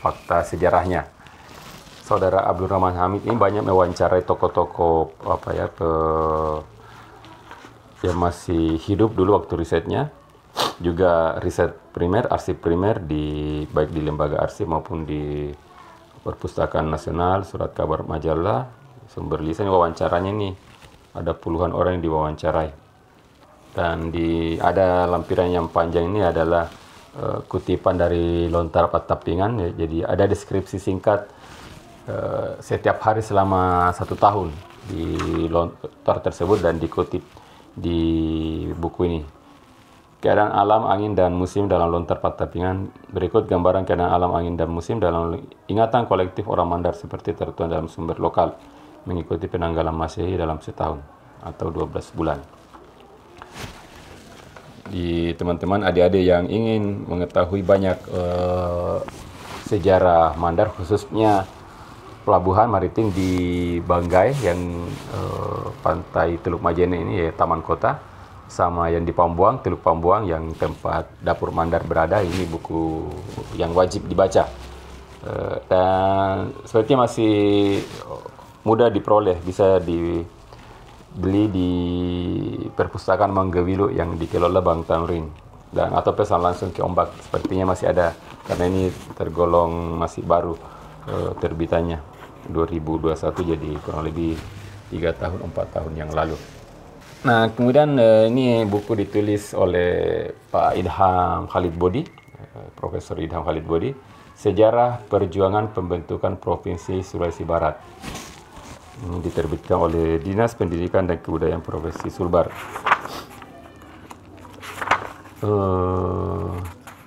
fakta sejarahnya. Saudara Abdul Rahman Hamid ini banyak mewawancarai tokoh-tokoh yang masih hidup dulu waktu risetnya, juga riset primer, arsip primer baik di lembaga arsip maupun di Perpustakaan Nasional, Surat Kabar Majalah, sumber lisan. Wawancaranya nih ada puluhan orang yang diwawancarai. Dan ada lampiran yang panjang ini adalah kutipan dari Lontar Patapingan, ya. Jadi ada deskripsi singkat setiap hari selama 1 tahun di lontar tersebut dan dikutip di buku ini. Keadaan alam, angin, dan musim dalam Lontar Patapingan. Berikut gambaran keadaan alam, angin, dan musim dalam ingatan kolektif orang Mandar seperti tertuang dalam sumber lokal mengikuti penanggalan Masehi dalam setahun atau 12 bulan. Di teman-teman adik-adik yang ingin mengetahui banyak sejarah Mandar, khususnya pelabuhan maritim di Banggai yang pantai Teluk Majene ini, ya, taman kota, sama yang di Pambuang, Teluk Pambuang yang tempat dapur Mandar berada. Ini buku yang wajib dibaca dan sepertinya masih mudah diperoleh, bisa dibeli di Perpustakaan Manggawilu yang dikelola Bang Tamrin, dan atau pesan langsung ke Ombak, sepertinya masih ada karena ini tergolong masih baru terbitannya 2021, jadi kurang lebih 3 tahun 4 tahun yang lalu. Nah, kemudian ini buku ditulis oleh Pak Idham Khalid Bodi, Profesor Idham Khalid Bodi, Sejarah Perjuangan Pembentukan Provinsi Sulawesi Barat. Ini diterbitkan oleh Dinas Pendidikan dan Kebudayaan Provinsi Sulbar.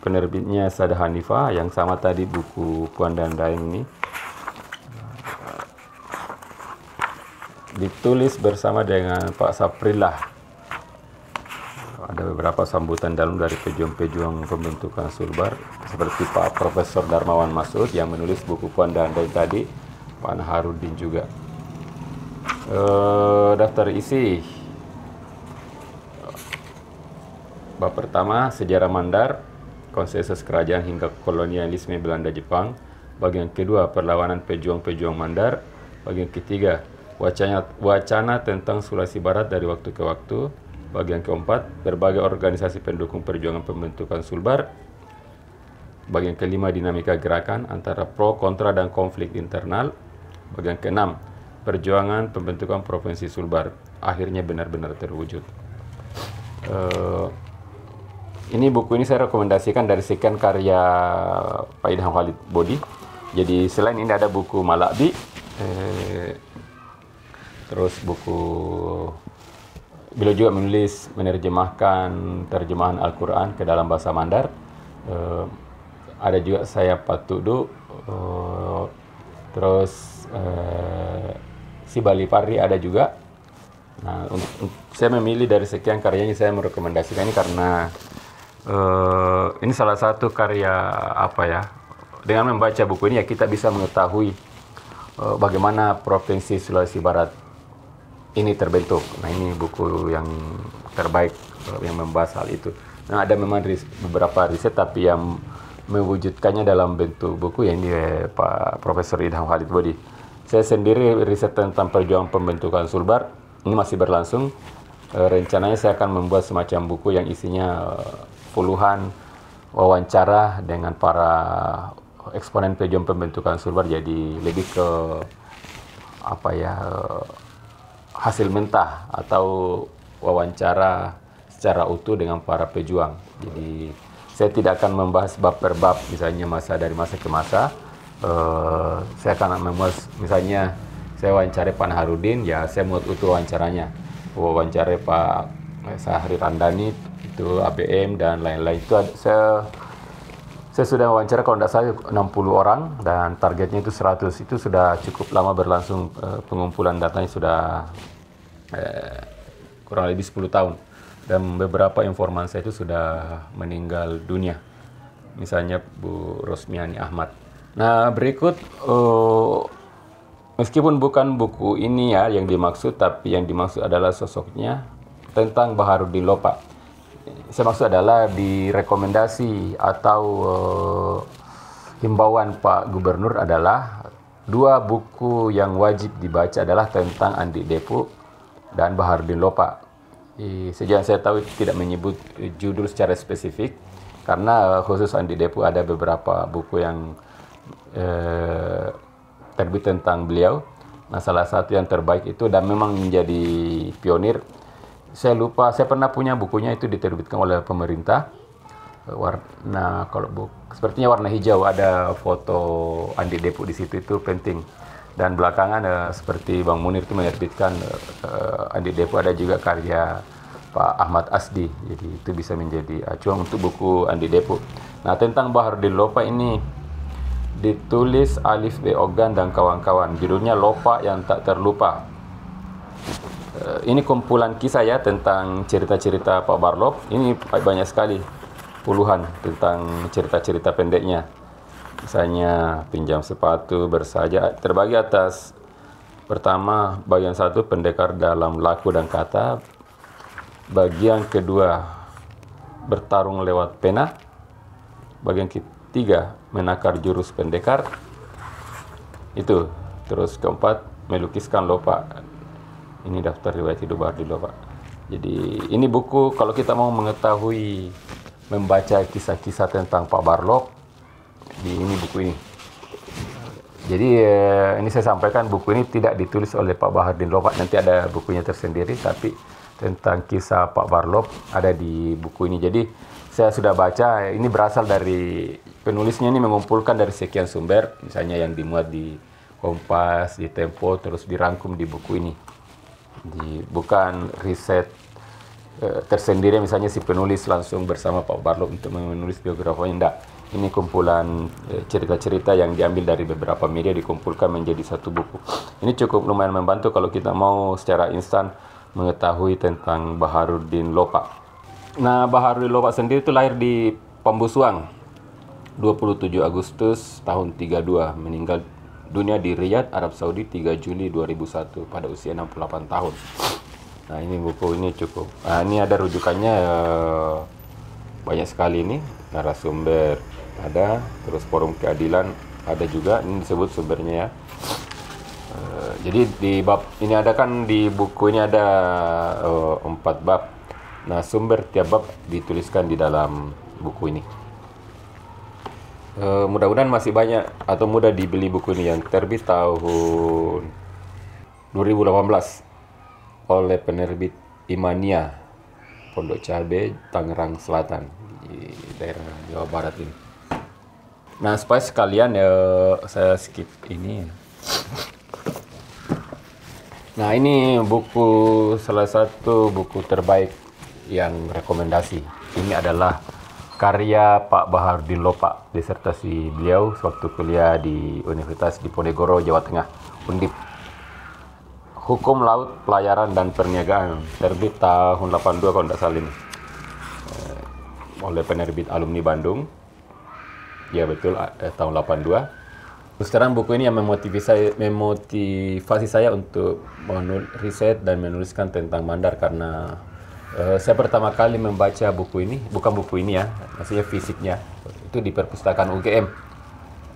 Penerbitnya Sada Hanifah, yang sama tadi buku Puan dan Daeng ini. Ditulis bersama dengan Pak Saprillah. Ada beberapa sambutan dalam dari pejuang-pejuang pembentukan Sulbar, seperti Pak Profesor Darmawan Masud yang menulis buku Puan dan Daeng tadi, Pak Naharudin juga. Daftar isi. Bab pertama, Sejarah Mandar, Konsensus Kerajaan hingga Kolonialisme Belanda Jepang. Bagian kedua, Perlawanan Pejuang-pejuang Mandar. Bagian ketiga, Wacana tentang Sulawesi Barat dari waktu ke waktu. Bagian keempat, berbagai organisasi pendukung perjuangan pembentukan Sulbar. Bagian kelima, dinamika gerakan antara pro, kontra, dan konflik internal. Bagian keenam, perjuangan pembentukan Provinsi Sulbar akhirnya benar-benar terwujud. Ini buku ini saya rekomendasikan dari sekian karya Pak Idham Khalid Bodi. Jadi selain ini ada buku Malakbi, terus buku, beliau juga menerjemahkan terjemahan Al-Quran ke dalam bahasa Mandar. Ada juga Saya Patudu, terus Si Bali Parri ada juga. Nah, saya memilih dari sekian karyanya, saya merekomendasikan ini karena ini salah satu karya dengan membaca buku ini ya kita bisa mengetahui bagaimana Provinsi Sulawesi Barat ini terbentuk. Nah, ini buku yang terbaik yang membahas hal itu. Nah, ada memang beberapa riset, tapi yang mewujudkannya dalam bentuk buku ya ini Pak Profesor Idham Khalid Bodi. Saya sendiri riset tentang perjuangan pembentukan Sulbar ini masih berlangsung. Rencananya saya akan membuat semacam buku yang isinya puluhan wawancara dengan para eksponen perjuangan pembentukan Sulbar, jadi lebih ke hasil mentah atau wawancara secara utuh dengan para pejuang. Jadi saya tidak akan membahas bab per bab, misalnya dari masa ke masa. Saya akan membahas, misalnya saya wawancara Pak Naharudin, ya saya muat utuh wawancaranya. Wawancara Pak Sahri Randani, itu ABM dan lain-lain. Itu saya sudah wawancara kalau tidak salah 60 orang dan targetnya itu 100. Itu sudah cukup lama berlangsung, pengumpulan datanya sudah kurang lebih 10 tahun. Dan beberapa informan saya itu sudah meninggal dunia. Misalnya Bu Rosmiani Ahmad. Nah, berikut meskipun bukan buku ini ya yang dimaksud, tapi yang dimaksud adalah sosoknya tentang Baharudin Lopa. Saya maksud adalah di rekomendasi atau himbauan Pak Gubernur adalah Dua buku yang wajib dibaca adalah tentang Andi Depu dan Baharudin Lopa. Sejak saya tahu tidak menyebut judul secara spesifik, karena khusus Andi Depu ada beberapa buku yang terbit tentang beliau. Nah, salah satu yang terbaik itu dan memang menjadi pionir. Saya lupa, saya pernah punya bukunya, itu diterbitkan oleh pemerintah. Warna, kalau sepertinya warna hijau, ada foto Andi Depu di situ, itu penting. Dan belakangan seperti Bang Munir itu menerbitkan Andi Depu, ada juga karya Pak Ahmad Asdi. Jadi itu bisa menjadi acuan untuk buku Andi Depu. Nah, tentang Baharudin Lopa ini ditulis Alif B. Ogan dan kawan-kawan. Judulnya Lopa yang Tak Terlupa. Ini kumpulan kisah ya tentang cerita-cerita Pak Barlop. Ini banyak sekali, puluhan tentang cerita-cerita pendeknya. Misalnya pinjam sepatu, bersaja, terbagi atas pertama bagian 1 pendekar dalam laku dan kata, bagian kedua bertarung lewat pena, bagian ketiga menakar jurus pendekar, itu. Terus keempat melukiskan Lopa. Ini daftar riwayat hidup Baharudin Lopa. Jadi ini buku kalau kita mau mengetahui, membaca kisah-kisah tentang Pak Barlop, ini buku ini. Jadi ini saya sampaikan, buku ini tidak ditulis oleh Pak Baharudin Lopa, nanti ada bukunya tersendiri, tapi tentang kisah Pak Barlop ada di buku ini. Jadi saya sudah baca, ini berasal dari penulisnya, ini mengumpulkan dari sekian sumber, misalnya yang dimuat di Kompas, di Tempo, terus dirangkum di buku ini. Bukan riset tersendiri, misalnya si penulis langsung bersama Pak Barlop untuk menulis biografinya, enggak. Ini kumpulan cerita-cerita yang diambil dari beberapa media, dikumpulkan menjadi satu buku. Ini cukup lumayan membantu kalau kita mau secara instan mengetahui tentang Baharudin Lopa. Nah, Baharudin Lopa sendiri itu lahir di Pambusuang 27 Agustus tahun 32, meninggal dunia di Riyadh, Arab Saudi 3 Juli 2001 pada usia 68 tahun. Nah, ini buku ini cukup. Nah, ini ada rujukannya banyak sekali ini, narasumber ada, terus forum keadilan ada juga, ini disebut sumbernya ya. Jadi di bab ini ada kan, di buku ini ada 4 bab. Nah, sumber tiap bab dituliskan di dalam buku ini. Mudah-mudahan masih banyak atau mudah dibeli buku ini, yang terbit tahun 2018 oleh penerbit Imania, Pondok Cabe, Tangerang Selatan, di daerah Jawa Barat ini. Nah, supaya sekalian ya saya skip ini. Nah, ini buku, salah satu buku terbaik yang rekomendasi. Ini adalah karya Pak Baharudin Lopa, disertasi beliau sewaktu kuliah di Universitas Diponegoro, Jawa Tengah, Undip. Hukum Laut, Pelayaran dan Perniagaan, terbit tahun 82 kalau tidak salah ini, oleh penerbit Alumni Bandung. Ya betul, tahun 82. Terus terang buku ini yang memotivasi saya untuk menulis riset dan menuliskan tentang Mandar, karena saya pertama kali membaca buku ini, bukan buku ini ya, maksudnya fisiknya, itu di perpustakaan UGM.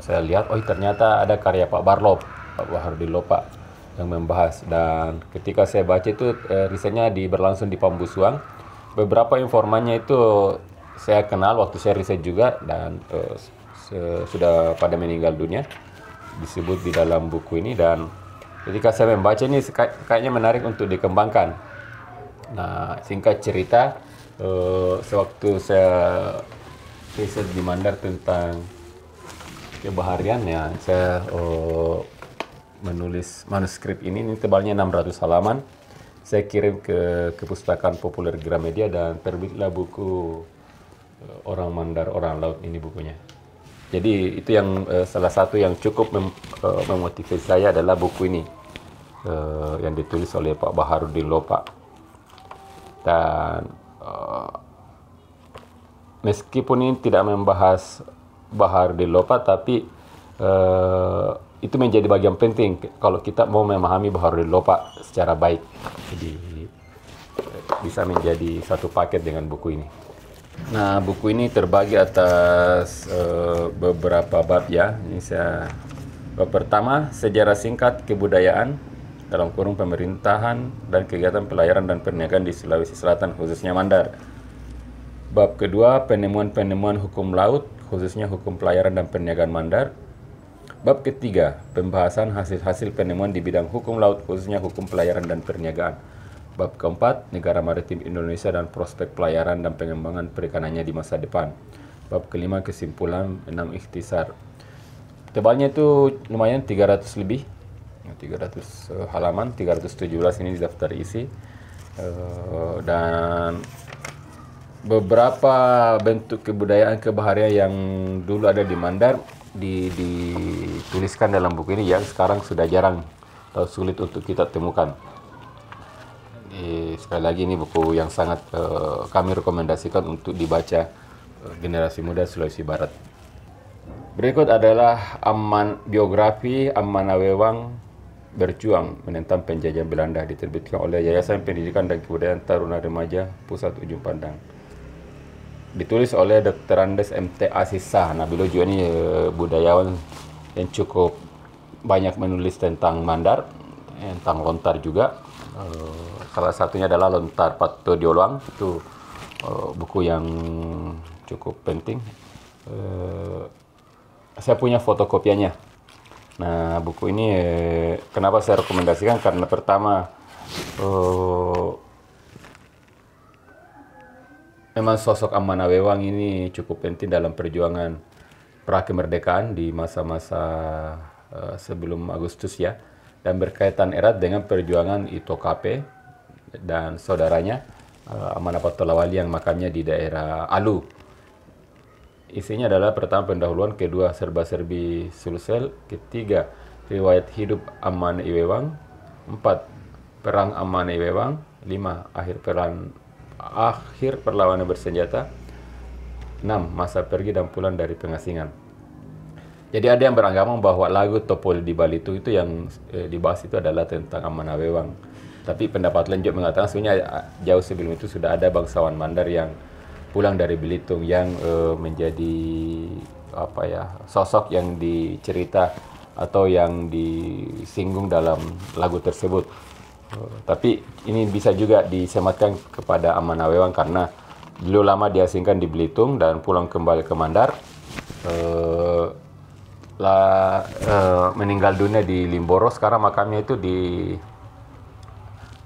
Saya lihat, oh ternyata ada karya Pak Barlop, Pak Baharudin Lopa, yang membahas. Dan ketika saya baca itu, risetnya berlangsung di Pambusuang. Beberapa informannya itu saya kenal waktu saya riset juga, dan sudah pada meninggal dunia, disebut di dalam buku ini. Dan ketika saya membaca ini, kayaknya menarik untuk dikembangkan. Nah, singkat cerita, sewaktu saya riset di Mandar tentang kebaharian ya, saya menulis manuskrip ini tebalnya 600 halaman. Saya kirim ke Perpustakaan Populer Gramedia dan terbitlah buku Orang Mandar, Orang Laut, ini bukunya. Jadi itu yang salah satu yang cukup memotivasi saya adalah buku ini, yang ditulis oleh Pak Baharudin Lopa. Dan meskipun ini tidak membahas Baharudin Lopa, tapi itu menjadi bagian penting kalau kita mau memahami Baharudin Lopa secara baik. Jadi bisa menjadi satu paket dengan buku ini. Nah, buku ini terbagi atas beberapa bab ya. Ini saya Bab pertama, sejarah singkat kebudayaan dalam kurung pemerintahan dan kegiatan pelayaran dan perniagaan di Sulawesi Selatan, khususnya Mandar. Bab kedua, penemuan-penemuan hukum laut, khususnya hukum pelayaran dan perniagaan Mandar. Bab ketiga, pembahasan hasil-hasil penemuan di bidang hukum laut, khususnya hukum pelayaran dan perniagaan. Bab keempat, negara maritim Indonesia dan prospek pelayaran dan pengembangan perikanannya di masa depan. Bab kelima, kesimpulan 6 ikhtisar. Tebalnya itu lumayan 300 lebih, 300 halaman, 317 ini daftar isi. Dan beberapa bentuk kebudayaan kebaharian yang dulu ada di Mandar dituliskan dalam buku ini yang sekarang sudah jarang atau sulit untuk kita temukan. Sekali lagi ini buku yang sangat kami rekomendasikan untuk dibaca generasi muda Sulawesi Barat. Berikut adalah biografi Ammanawewang berjuang menentang penjajahan Belanda, diterbitkan oleh Yayasan Pendidikan dan Kebudayaan Taruna Remaja Pusat Ujung Pandang. Ditulis oleh Dr. Andes MT Asisa. Nah, beliau juga ini budayawan yang cukup banyak menulis tentang Mandar, tentang lontar juga. Salah satunya adalah Lontar Pato Dioluang, itu buku yang cukup penting. Saya punya fotokopiannya. Nah, buku ini kenapa saya rekomendasikan? Karena pertama, memang sosok Ammanawewang ini cukup penting dalam perjuangan pra kemerdekaan di masa-masa sebelum Agustus ya, dan berkaitan erat dengan perjuangan Ito Kape dan saudaranya Amanapatto Lawali yang makamnya di daerah Alu. Isinya adalah pertama pendahuluan, kedua serba-serbi Sulsel, ketiga riwayat hidup Ammanawewang, 4 perang Ammanawewang, 5 akhir perlawanan bersenjata, 6 masa pergi dan pulang dari pengasingan. Jadi ada yang beranggapan bahwa lagu Topol di Balitung itu yang dibahas itu adalah tentang Ammanawewang. Tapi pendapat lain juga mengatakan sebenarnya jauh sebelum itu sudah ada bangsawan Mandar yang pulang dari Belitung yang menjadi sosok yang dicerita atau yang disinggung dalam lagu tersebut. Tapi ini bisa juga disematkan kepada Ammanawewang karena beliau lama diasingkan di Belitung dan pulang kembali ke Mandar. Meninggal dunia di Limboro. Sekarang makamnya itu di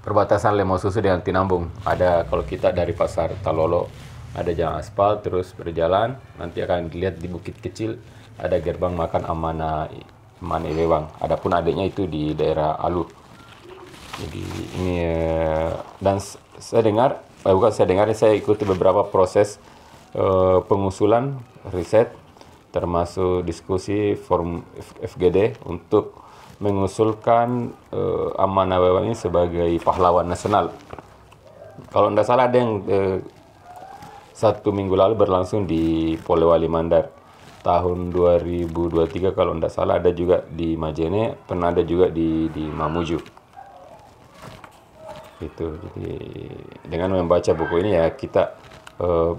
perbatasan Lemosusu dengan Tinambung. Ada, kalau kita dari Pasar Talolo, ada jalan aspal terus berjalan, nanti akan dilihat di bukit kecil ada gerbang makan Ammanawewang. Adapun adiknya itu di daerah Alu. Jadi ini dan saya dengar, saya ikuti beberapa proses pengusulan riset, termasuk diskusi forum FGD untuk mengusulkan Ammanawewang ini sebagai pahlawan nasional. Kalau tidak salah ada yang 1 minggu lalu berlangsung di Polewali Mandar tahun 2023 kalau tidak salah, ada juga di Majene, pernah ada juga di Mamuju. Itu. Jadi dengan membaca buku ini ya kita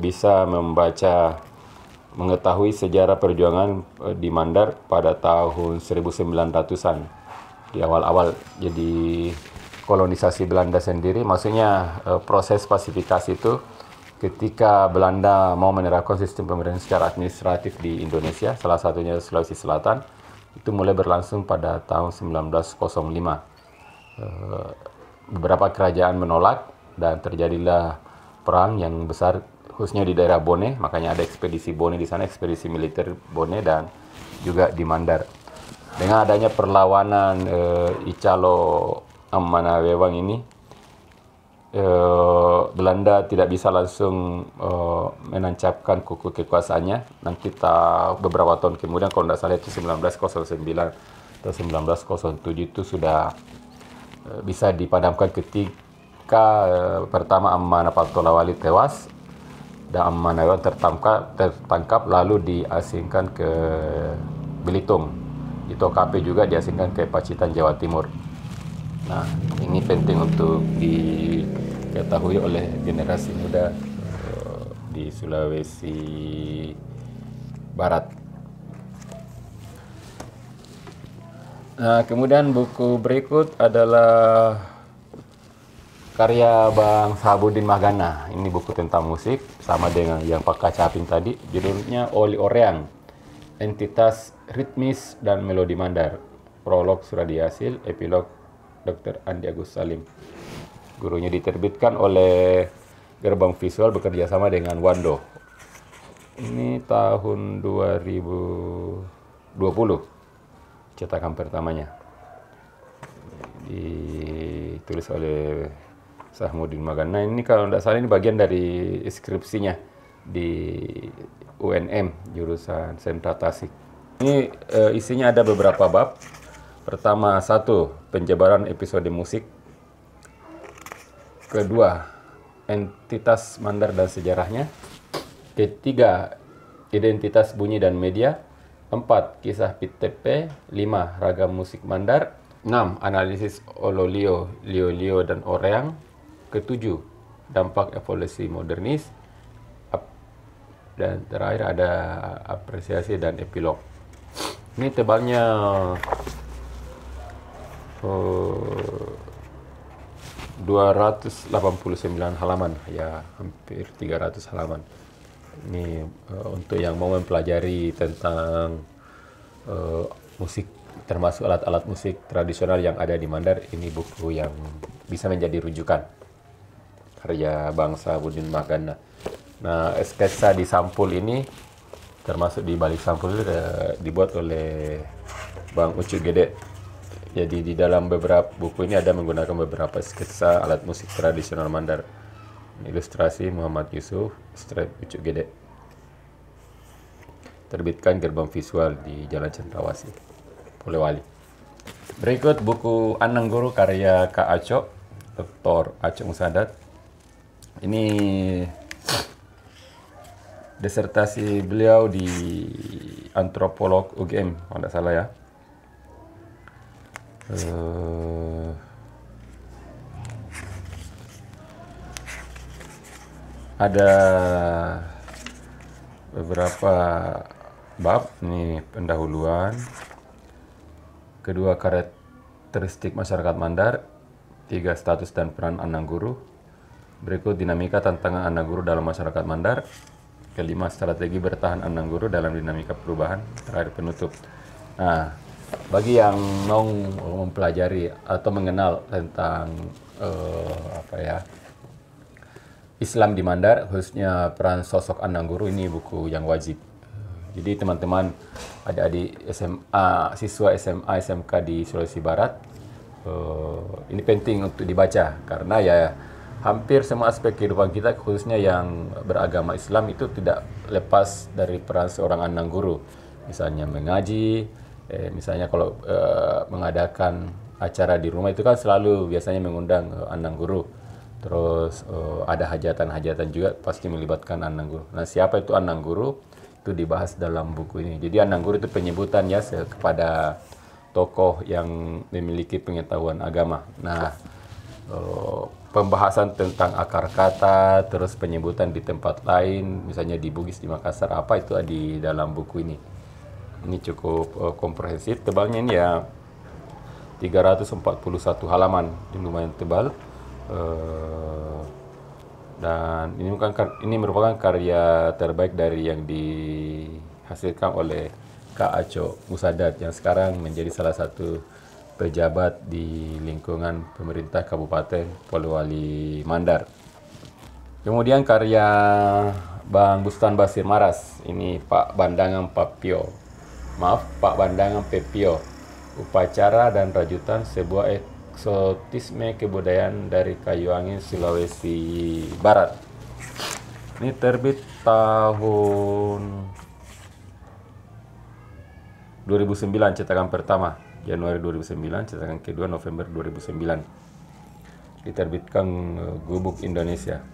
bisa mengetahui sejarah perjuangan di Mandar pada tahun 1900-an di awal-awal. Jadi kolonisasi Belanda sendiri, maksudnya proses pasifikasi itu ketika Belanda mau menerapkan sistem pemerintahan secara administratif di Indonesia, salah satunya Sulawesi Selatan, itu mulai berlangsung pada tahun 1905. Beberapa kerajaan menolak dan terjadilah perang yang besar, khususnya di daerah Bone. Makanya ada ekspedisi Bone di sana, ekspedisi militer Bone, dan juga di Mandar. Dengan adanya perlawanan Icalo Ammanawewang ini, Belanda tidak bisa langsung menancapkan kuku kekuasaannya. Nanti beberapa tahun kemudian, kalau tidak salah itu 1909 atau 1907, itu sudah bisa dipadamkan ketika pertama Amanapatto Lawali tewas dan Ammanawewang tertangkap lalu diasingkan ke Belitung. Ito Kape juga diasingkan ke Pacitan, Jawa Timur. Nah, ini penting untuk diketahui oleh generasi muda di Sulawesi Barat. Nah, kemudian buku berikut adalah karya Bang Sahabudin Mahgana. Ini buku tentang musik, sama dengan yang Pak Kacapin tadi. Judulnya Oli Oreang, Entitas Ritmis dan Melodi Mandar. Prolog Suradi Asil, epilog Dr. Andi Agus Salim. Gurunya diterbitkan oleh Gerbang Visual bekerja sama dengan Wando. Ini tahun 2020 cetakan pertamanya. Ditulis oleh Sahabudin Mahgana. Ini kalau tidak salah ini bagian dari skripsinya di UNM jurusan Sentra Tasik. Ini isinya ada beberapa bab. Pertama, 1. Penjabaran episode musik. Kedua, entitas mandar dan sejarahnya. Ketiga, identitas bunyi dan media. 4. Kisah PTP. 5. Ragam musik mandar. 6. Analisis ololio, liolio, dan oreang. Ketujuh, dampak evolusi modernis. Dan terakhir ada apresiasi dan epilog. Ini tebalnya 289 halaman, ya hampir 300 halaman. Ini untuk yang mau mempelajari tentang musik, termasuk alat-alat musik tradisional yang ada di Mandar. Ini buku yang bisa menjadi rujukan karya Bang Sahabudin Mahgana. Nah, sketsa di sampul ini, termasuk di balik sampul itu dibuat oleh Bang Ucu Gede. Jadi di dalam beberapa buku ini ada menggunakan beberapa sketsa alat musik tradisional Mandar. Ilustrasi Muhammad Yusuf, strip Ucu Gede. Terbitkan Gerbang Visual di Jalan Cendrawasih, Polewali. Berikut buku Anang Guru karya Kak Aco, Dr. Aco Musadat. Ini disertasi beliau di antropolog UGM, kalau tidak salah ya. Ada beberapa bab, ini pendahuluan. Kedua, karakteristik masyarakat Mandar. 3, status dan peran Anang Guru. Berikut dinamika tantangan Anang Guru dalam masyarakat Mandar. Kelima, strategi bertahan Anang Guru dalam dinamika perubahan. Terakhir, penutup. Nah, bagi yang mau mempelajari atau mengenal tentang Islam di Mandar, khususnya peran sosok Anang Guru, ini buku yang wajib. Jadi teman-teman adik-adik SMA, siswa SMA, SMK di Sulawesi Barat, ini penting untuk dibaca, karena ya hampir semua aspek kehidupan kita, khususnya yang beragama Islam, itu tidak lepas dari peran seorang Anang Guru. Misalnya mengaji, misalnya kalau mengadakan acara di rumah itu kan selalu biasanya mengundang Anang Guru. Terus ada hajatan-hajatan juga pasti melibatkan Anang Guru. Nah, siapa itu Anang Guru? Itu dibahas dalam buku ini. Jadi Anang Guru itu penyebutan ya kepada tokoh yang memiliki pengetahuan agama. Nah, pembahasan tentang akar kata, terus penyebutan di tempat lain, misalnya di Bugis, di Makassar, apa itu di dalam buku ini. Ini cukup komprehensif. Tebalnya ini ya 341 halaman, ini lumayan tebal. Dan ini merupakan karya terbaik dari yang dihasilkan oleh Kak Aco Musadat, yang sekarang menjadi salah satu pejabat di lingkungan pemerintah Kabupaten Polewali Mandar. Kemudian karya Bang Bustan Basir Maras, ini Pak Bandangan Pepio, upacara dan rajutan sebuah eksotisme kebudayaan dari Kayu Angin, Sulawesi Barat. Ini terbit tahun 2009, cetakan pertama Januari 2009, cetakan kedua November 2009. Diterbitkan Gubuk Indonesia.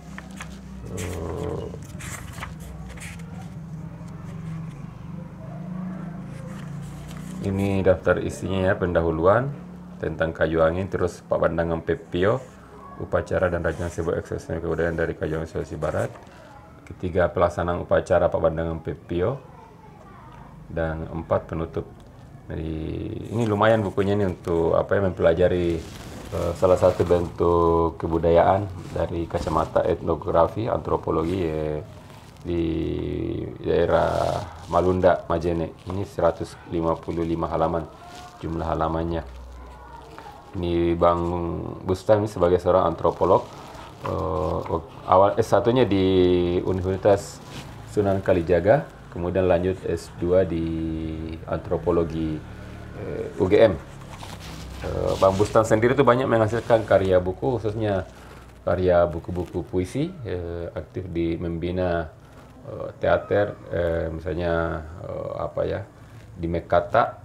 Ini daftar isinya ya, pendahuluan tentang Kayu Angin, terus Pak Bandangan Pepio, upacara dan rajutan sebuah eksotisme kebudayaan dari Kayu Angin, Sulawesi Barat. Ketiga, pelaksanaan upacara Pak Bandangan Pepio. Dan 4, penutup. Jadi ini lumayan bukunya ini untuk apa ya, mempelajari salah satu bentuk kebudayaan dari kacamata etnografi, antropologi di daerah Malunda, Majene. Ini 155 halaman jumlah halamannya. Ini Bang Bustan ini sebagai seorang antropolog. Awal S1-nya di Universitas Sunan Kalijaga, kemudian lanjut S2 di antropologi UGM. Bang Bustan sendiri itu banyak menghasilkan karya buku, khususnya karya buku-buku puisi, aktif di membina teater, misalnya apa ya, di Mekata.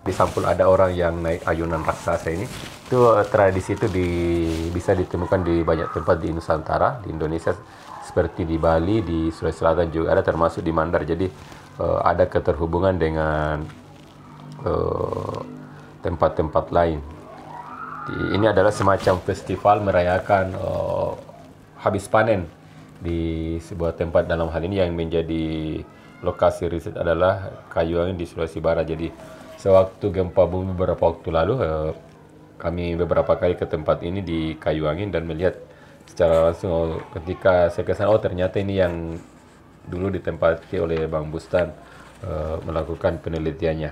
Di sampul ada orang yang naik ayunan raksasa ini. Itu tradisi itu bisa ditemukan di banyak tempat di Nusantara, di Indonesia, seperti di Bali, di Sulawesi Selatan juga ada, termasuk di Mandar. Jadi ada keterhubungan dengan tempat-tempat lain. Ini adalah semacam festival merayakan habis panen di sebuah tempat. Dalam hal ini yang menjadi lokasi riset adalah Kayuwangi di Sulawesi Barat. Jadi sewaktu gempa bumi beberapa waktu lalu, kami beberapa kali ke tempat ini di Kayuwangi dan melihat secara langsung. Ketika saya ke sana, oh ternyata ini yang dulu ditempati oleh Bang Bustan melakukan penelitiannya.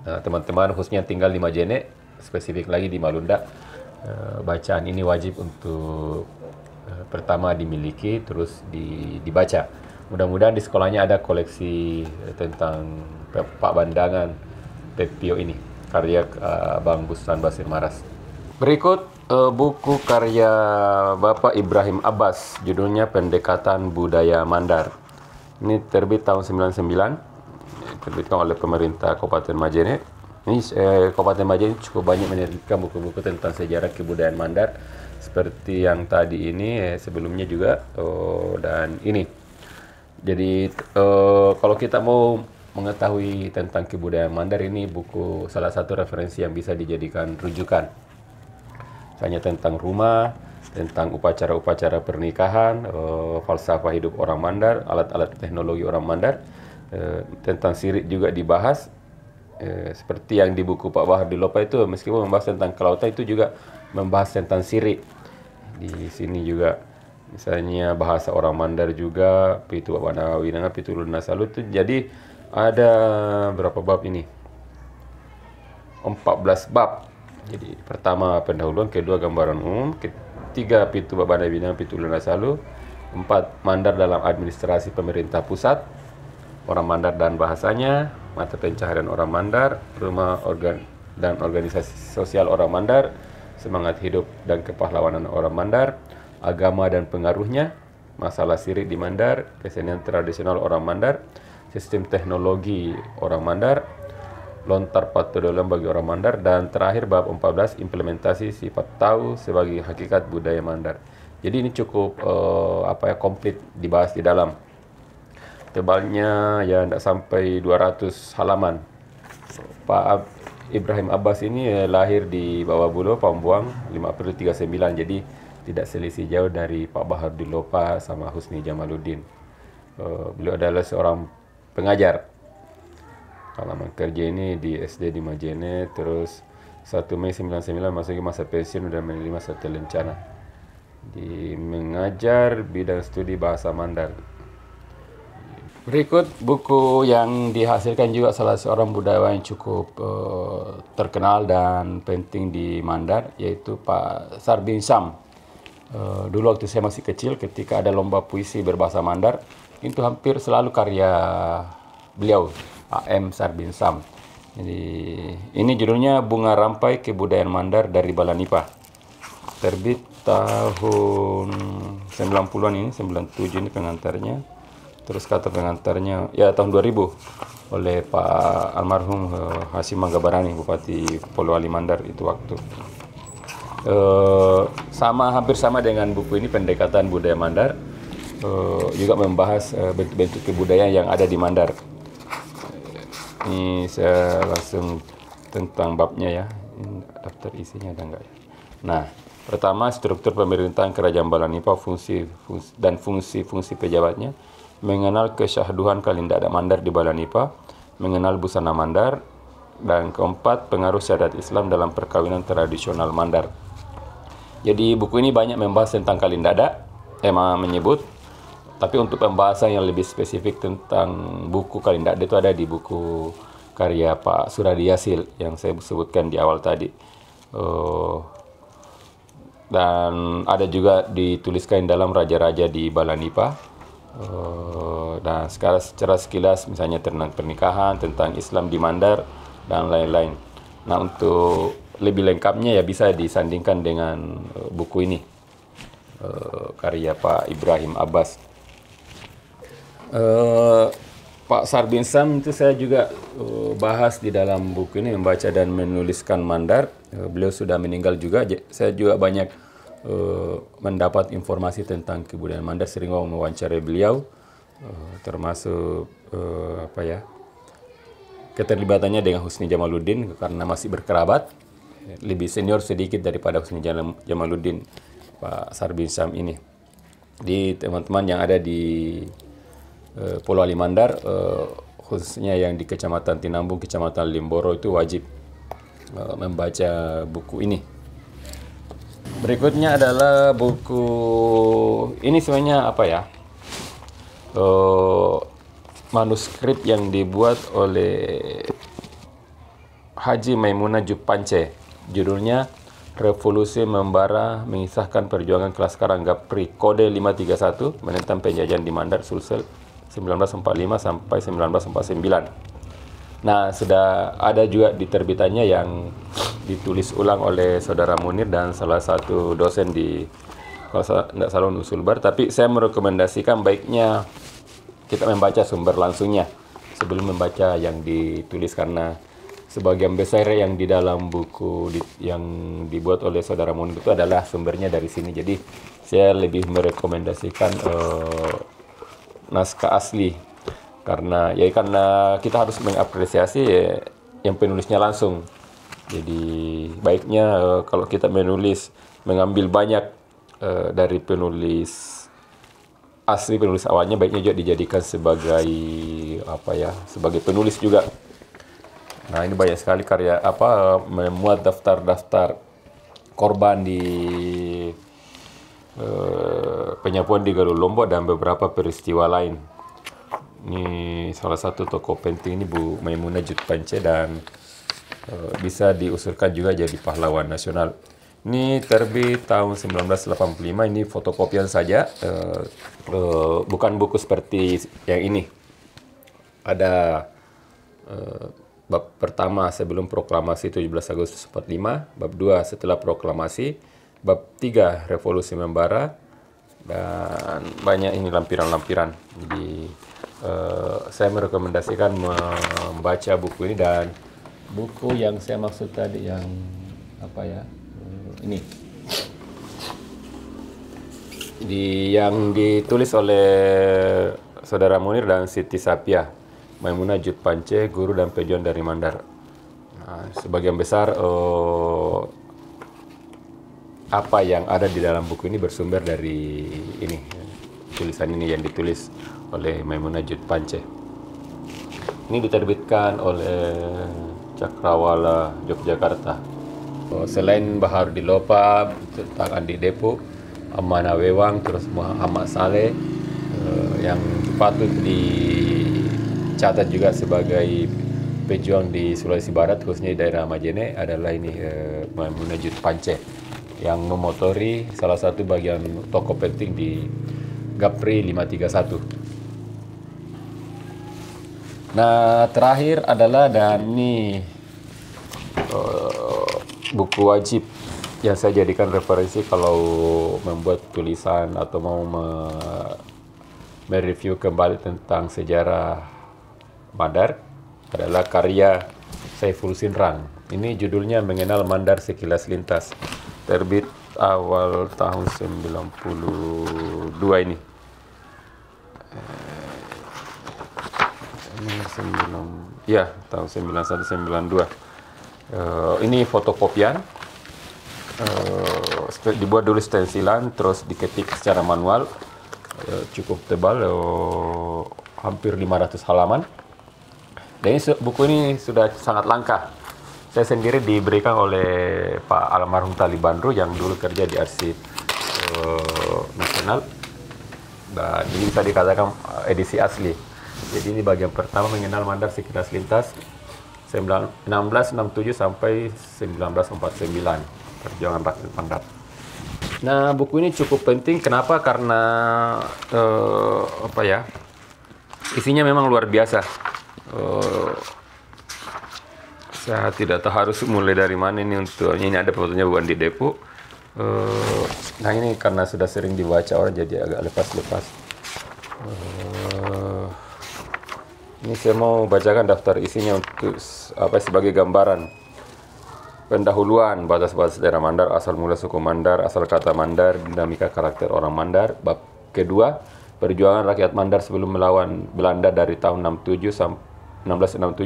Nah, teman-teman khususnya tinggal di Majene, spesifik lagi di Malunda, bacaan ini wajib untuk pertama dimiliki, terus dibaca. Mudah-mudahan di sekolahnya ada koleksi tentang Pak Bandangan Pepio ini, karya Bang Bustan Basir Maras. Berikut buku karya Bapak Ibrahim Abbas, judulnya Pendekatan Budaya Mandar. Ini terbit tahun 99, terbitkan oleh pemerintah Kabupaten Majene. Ini Kabupaten Majene cukup banyak menerbitkan buku-buku tentang sejarah kebudayaan Mandar, seperti yang tadi ini, sebelumnya juga, dan ini. Jadi kalau kita mau mengetahui tentang kebudayaan Mandar, ini buku salah satu referensi yang bisa dijadikan rujukan. Misalnya tentang rumah, tentang upacara-upacara pernikahan, falsafah hidup orang Mandar, alat-alat teknologi orang Mandar, tentang sirik juga dibahas. Seperti yang di buku Pak Bahar di Lopa itu, meskipun membahas tentang kelautan, itu juga membahas tentang sirik. Di sini juga misalnya bahasa orang Mandar juga, pitu Babana Winanga, pitu Luna Salu itu. Jadi ada berapa bab ini? 14 bab. Jadi pertama pendahuluan, kedua gambaran umum, ketiga pitu Babana Winanga, pitu Luna Salu, 4 Mandar dalam administrasi pemerintah pusat, orang Mandar dan bahasanya, mata pencaharian orang Mandar, rumah dan organisasi sosial orang Mandar, semangat hidup dan kepahlawanan orang Mandar, agama dan pengaruhnya, masalah sirik di Mandar, kesenian tradisional orang Mandar, sistem teknologi orang Mandar, lontar patodolam bagi orang Mandar, dan terakhir bab 14 implementasi sifat tahu sebagai hakikat budaya Mandar. Jadi ini cukup komplit dibahas di dalam. Tebalnya ya tidak sampai 200 halaman. Pak Ibrahim Abbas ini lahir di Bawabulu, Pambuang, 5 April 39. Jadi tidak selisih jauh dari Pak Bahar di Lopa sama Husni Jamaluddin. Beliau adalah seorang pengajar. Pengalaman kerja ini di SD di Majene, terus 1 Mei 99 masuk ke masa pensiun dan menerima satu lencana. Di mengajar bidang studi bahasa Mandar. Berikut buku yang dihasilkan juga salah seorang budayawan yang cukup terkenal dan penting di Mandar, yaitu Pak Sarbin Sam. Dulu waktu saya masih kecil, ketika ada lomba puisi berbahasa Mandar, itu hampir selalu karya beliau, Pak M. Sarbin Sam. Jadi ini judulnya Bunga Rampai Kebudayaan Mandar dari Balanipa. Terbit tahun 90-an ini, 97 ini pengantarnya. Terus kata pengantarnya ya tahun 2000 oleh Pak almarhum Hasim Manggabarani, Bupati Polewali Mandar itu waktu. Hampir sama dengan buku ini, Pendekatan Budaya Mandar, juga membahas bentuk-bentuk kebudayaan yang ada di Mandar. Ini saya langsung tentang babnya ya. Ini daftar isinya ada enggak ya? Nah, pertama struktur pemerintahan Kerajaan Balanipa, fungsi pejabatnya, mengenal kesyahduhan Kalindada Mandar di Balanipa, mengenal busana Mandar, Dan keempat, pengaruh syariat Islam dalam perkawinan tradisional Mandar. Jadi buku ini banyak membahas tentang kawin dada, menyebut, tapi untuk pembahasan yang lebih spesifik tentang buku kawin dada itu ada di buku karya Pak Suradi Yasil yang saya sebutkan di awal tadi. Dan ada juga dituliskan dalam Raja-Raja di Balanipa. Dan sekarang secara sekilas misalnya tentang pernikahan, tentang Islam di Mandar, dan lain-lain. Nah, untuk lebih lengkapnya ya bisa disandingkan dengan buku ini, karya Pak Ibrahim Abbas. Pak Sarbin Sam itu saya juga bahas di dalam buku ini, membaca dan menuliskan Mandar. Beliau sudah meninggal juga. Saya juga banyak mendapat informasi tentang kebudayaan Mandar, sering mewawancarai beliau, termasuk keterlibatannya dengan Husni Jamaluddin karena masih berkerabat, lebih senior sedikit daripada Husni Jamaluddin, Pak Sarbin Sam ini. Di teman-teman yang ada di Pulau Ali Mandar, khususnya yang di Kecamatan Tinambung, Kecamatan Limboro, itu wajib membaca buku ini. Berikutnya adalah buku ini, sebenarnya manuskrip yang dibuat oleh Haji Maimunah Jutpance. Judulnya Revolusi Membara, mengisahkan perjuangan Laskar Gapri Kode 531 menentang penjajahan di Mandar Sulsel 1945 sampai 1949. Nah, sudah ada juga di terbitannya yang ditulis ulang oleh Saudara Munir dan salah satu dosen di, kalau tidak salah, Usul Bar. Tapi saya merekomendasikan baiknya kita membaca sumber langsungnya sebelum membaca yang ditulis, karena sebagian besar yang di dalam buku yang dibuat oleh Saudara Munir itu adalah sumbernya dari sini. Jadi saya lebih merekomendasikan naskah asli, karena kita harus mengapresiasi yang penulisnya langsung. Jadi baiknya kalau kita mengambil banyak dari penulis asli, penulis awalnya, baiknya juga dijadikan sebagai sebagai penulis juga. Nah, ini banyak sekali karya memuat daftar-daftar korban di penyapuan di Galuh Lombok dan beberapa peristiwa lain. Ini salah satu tokoh penting ini, Bu Maimunah Jutpance, dan bisa diusulkan juga jadi pahlawan nasional. Ini terbit tahun 1985, ini fotokopian saja, bukan buku seperti yang ini. Ada bab pertama sebelum proklamasi 17 Agustus 45, bab 2 setelah proklamasi, bab 3 Revolusi Membara, dan banyak ini lampiran-lampiran. Jadi saya merekomendasikan membaca buku ini. Dan buku yang saya maksud tadi yang ini yang ditulis oleh Saudara Munir dan Siti Sapia, Maimunah Jutpance, Guru dan Pejuang dari Mandar. Nah, sebagian besar apa yang ada di dalam buku ini bersumber dari ini, tulisan ini yang ditulis oleh Maimunah Jutpance. Ini diterbitkan oleh Cakrawala, Yogyakarta. Selain Bahar di Lopa, tentang Andi Depo, Amanah Wewang, terus Muhammad Saleh, yang patut dicatat juga sebagai pejuang di Sulawesi Barat, khususnya di daerah Majene, adalah ini Maimunah Jutpance, yang memotori salah satu bagian tokoh penting di Gapri 531. Nah, terakhir adalah, dan ini buku wajib yang saya jadikan referensi kalau membuat tulisan atau mau mereview kembali tentang sejarah Mandar, adalah karya Saiful Sinrang. Ini judulnya Mengenal Mandar Sekilas Lintas, terbit awal tahun 92 ini. Tahun 91-92. Ini fotokopian, dibuat dulu stensilan, terus diketik secara manual, cukup tebal, hampir 500 halaman. Dan ini, buku ini sudah sangat langka. Saya sendiri diberikan oleh Pak almarhum Tali Bandru yang dulu kerja di Arsip Nasional. Dan ini bisa dikatakan edisi asli. Jadi ini bagian pertama mengenal Mandar sekilas lintas 1667 sampai 1949, perjuangan rakyat Mandar. Nah, buku ini cukup penting. Kenapa? Karena isinya memang luar biasa. Saya tidak tahu harus mulai dari mana ini. Untuk ini ada fotonya bukan di Depo. Nah, ini karena sudah sering dibaca orang jadi agak lepas-lepas. Ini saya mau bacakan daftar isinya untuk sebagai gambaran. Pendahuluan, batas-batas daerah Mandar, asal mula suku Mandar, asal kata Mandar, dinamika karakter orang Mandar. Bab kedua, perjuangan rakyat Mandar sebelum melawan Belanda dari tahun 1667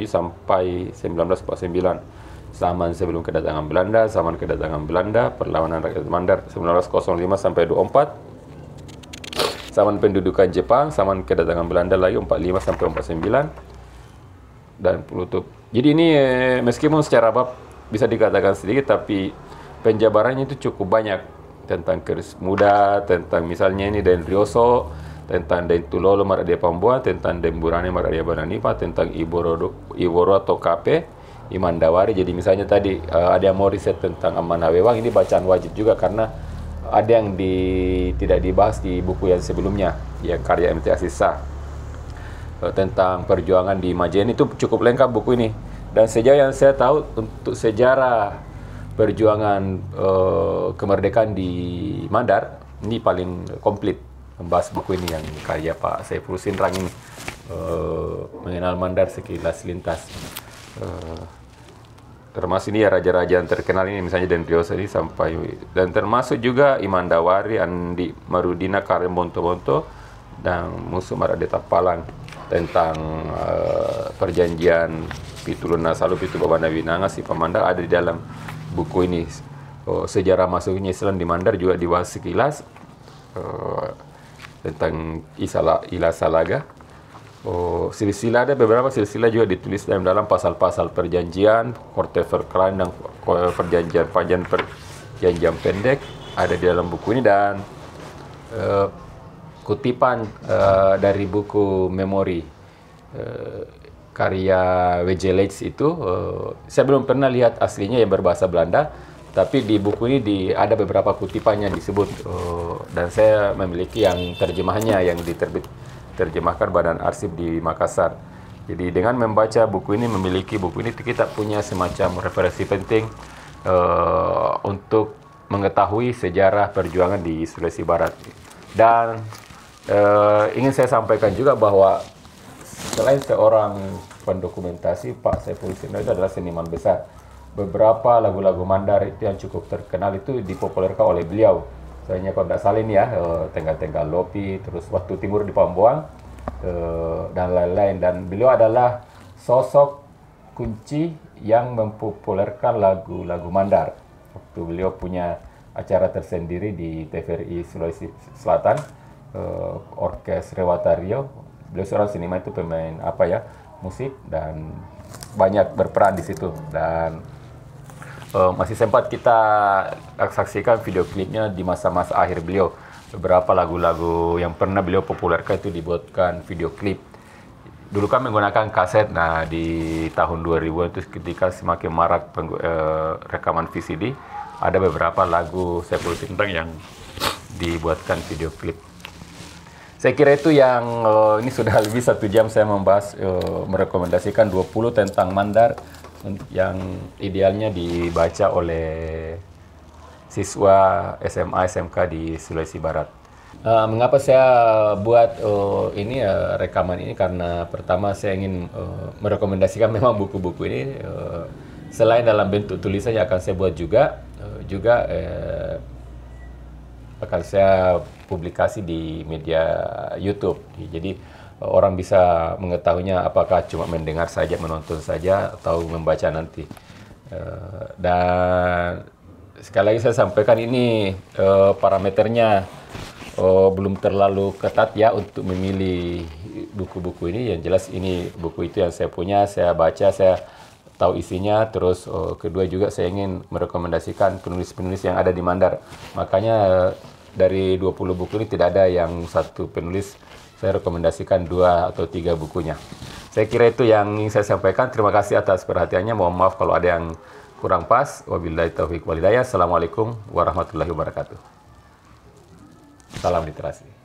sampai 1949. Zaman sebelum kedatangan Belanda, zaman kedatangan Belanda, perlawanan rakyat Mandar 1905 sampai 24. Zaman pendudukan Jepang, zaman kedatangan Belanda lagi 45 sampai 49. Dan penutup. Jadi ini meskipun secara bab bisa dikatakan sedikit, tapi penjabarannya itu cukup banyak. Tentang Keris Muda, tentang misalnya ini Den Rioso, tentang Den Tulolo Maradia Pambuan, tentang Den Burane Maradia Bananipa, tentang Iworo atau KP, Imandawari. Jadi misalnya tadi ada yang mau riset tentang Amanawewang, ini bacaan wajib juga karena ada yang tidak dibahas di buku yang sebelumnya, yang karya MT Asisa. Tentang perjuangan di Majen itu cukup lengkap buku ini. Dan sejauh yang saya tahu untuk sejarah perjuangan kemerdekaan di Mandar, ini paling komplit membahas buku ini yang karya Pak Saiful Sinrang ini, mengenal Mandar sekilas lintas. Termasuk ini ya raja-raja yang terkenal ini, misalnya Den Rioso ini sampai, dan termasuk juga Imandawari, Andi Marudina, Karem Bonto-Bonto, dan Musuh Marade Tapalang, tentang perjanjian Pitulun Nasalu, Pitu Babana Winanga, si Mandar ada di dalam buku ini. Sejarah masuknya Islam di Mandar juga dibahas sekilas, tentang Ila Salaga. Silsilah, ada beberapa silsilah juga ditulis dalam pasal-pasal perjanjian, Korteverklan dan perjanjian panjang, perjanjian pendek ada di dalam buku ini. Dan kutipan dari buku memori karya W.J. Leitz itu, saya belum pernah lihat aslinya yang berbahasa Belanda, tapi di buku ini ada beberapa kutipannya disebut, dan saya memiliki yang terjemahannya yang terjemahkan Badan Arsip di Makassar. Jadi dengan membaca buku ini, memiliki buku ini, kita punya semacam referensi penting untuk mengetahui sejarah perjuangan di Sulawesi Barat. Dan ingin saya sampaikan juga bahwa selain seorang pendokumentasi, Pak Saiful Sinrang itu adalah seniman besar. Beberapa lagu-lagu Mandar itu yang cukup terkenal itu dipopulerkan oleh beliau. Soalnya kalau tidak salah ini ya, Tengah-Tengah Lopi, terus Waktu Timur di Pambuang, dan lain-lain. Dan beliau adalah sosok kunci yang mempopulerkan lagu-lagu Mandar. Waktu beliau punya acara tersendiri di TVRI Sulawesi Selatan, Orkes Rewatario. Beliau seorang seniman, itu pemain musik, dan banyak berperan di situ. Dan masih sempat kita saksikan video klipnya di masa-masa akhir beliau. Beberapa lagu-lagu yang pernah beliau populerkan itu dibuatkan video klip. Dulu kan menggunakan kaset. Nah, di tahun 2000 itu ketika semakin marak rekaman VCD, ada beberapa lagu Saiful Sinrang yang dibuatkan video klip. Saya kira itu yang ini sudah lebih 1 jam saya membahas, merekomendasikan 20 tentang Mandar yang idealnya dibaca oleh siswa SMA SMK di Sulawesi Barat. Mengapa saya buat ini rekaman ini? Karena pertama saya ingin merekomendasikan memang buku-buku ini, selain dalam bentuk tulisan yang akan saya buat juga akan saya publikasi di media YouTube. Jadi orang bisa mengetahuinya apakah cuma mendengar saja, menonton saja, atau membaca nanti. Dan sekali lagi saya sampaikan ini parameternya belum terlalu ketat ya untuk memilih buku-buku ini. Yang jelas ini buku itu yang saya punya, saya baca, saya tahu isinya. Terus kedua juga saya ingin merekomendasikan penulis-penulis yang ada di Mandar. Makanya dari 20 buku ini tidak ada yang satu penulis saya rekomendasikan 2 atau 3 bukunya. Saya kira itu yang ingin saya sampaikan. Terima kasih atas perhatiannya. Mohon maaf kalau ada yang kurang pas. Wabillahi taufiq wal hidayah. Assalamualaikum warahmatullahi wabarakatuh. Salam literasi.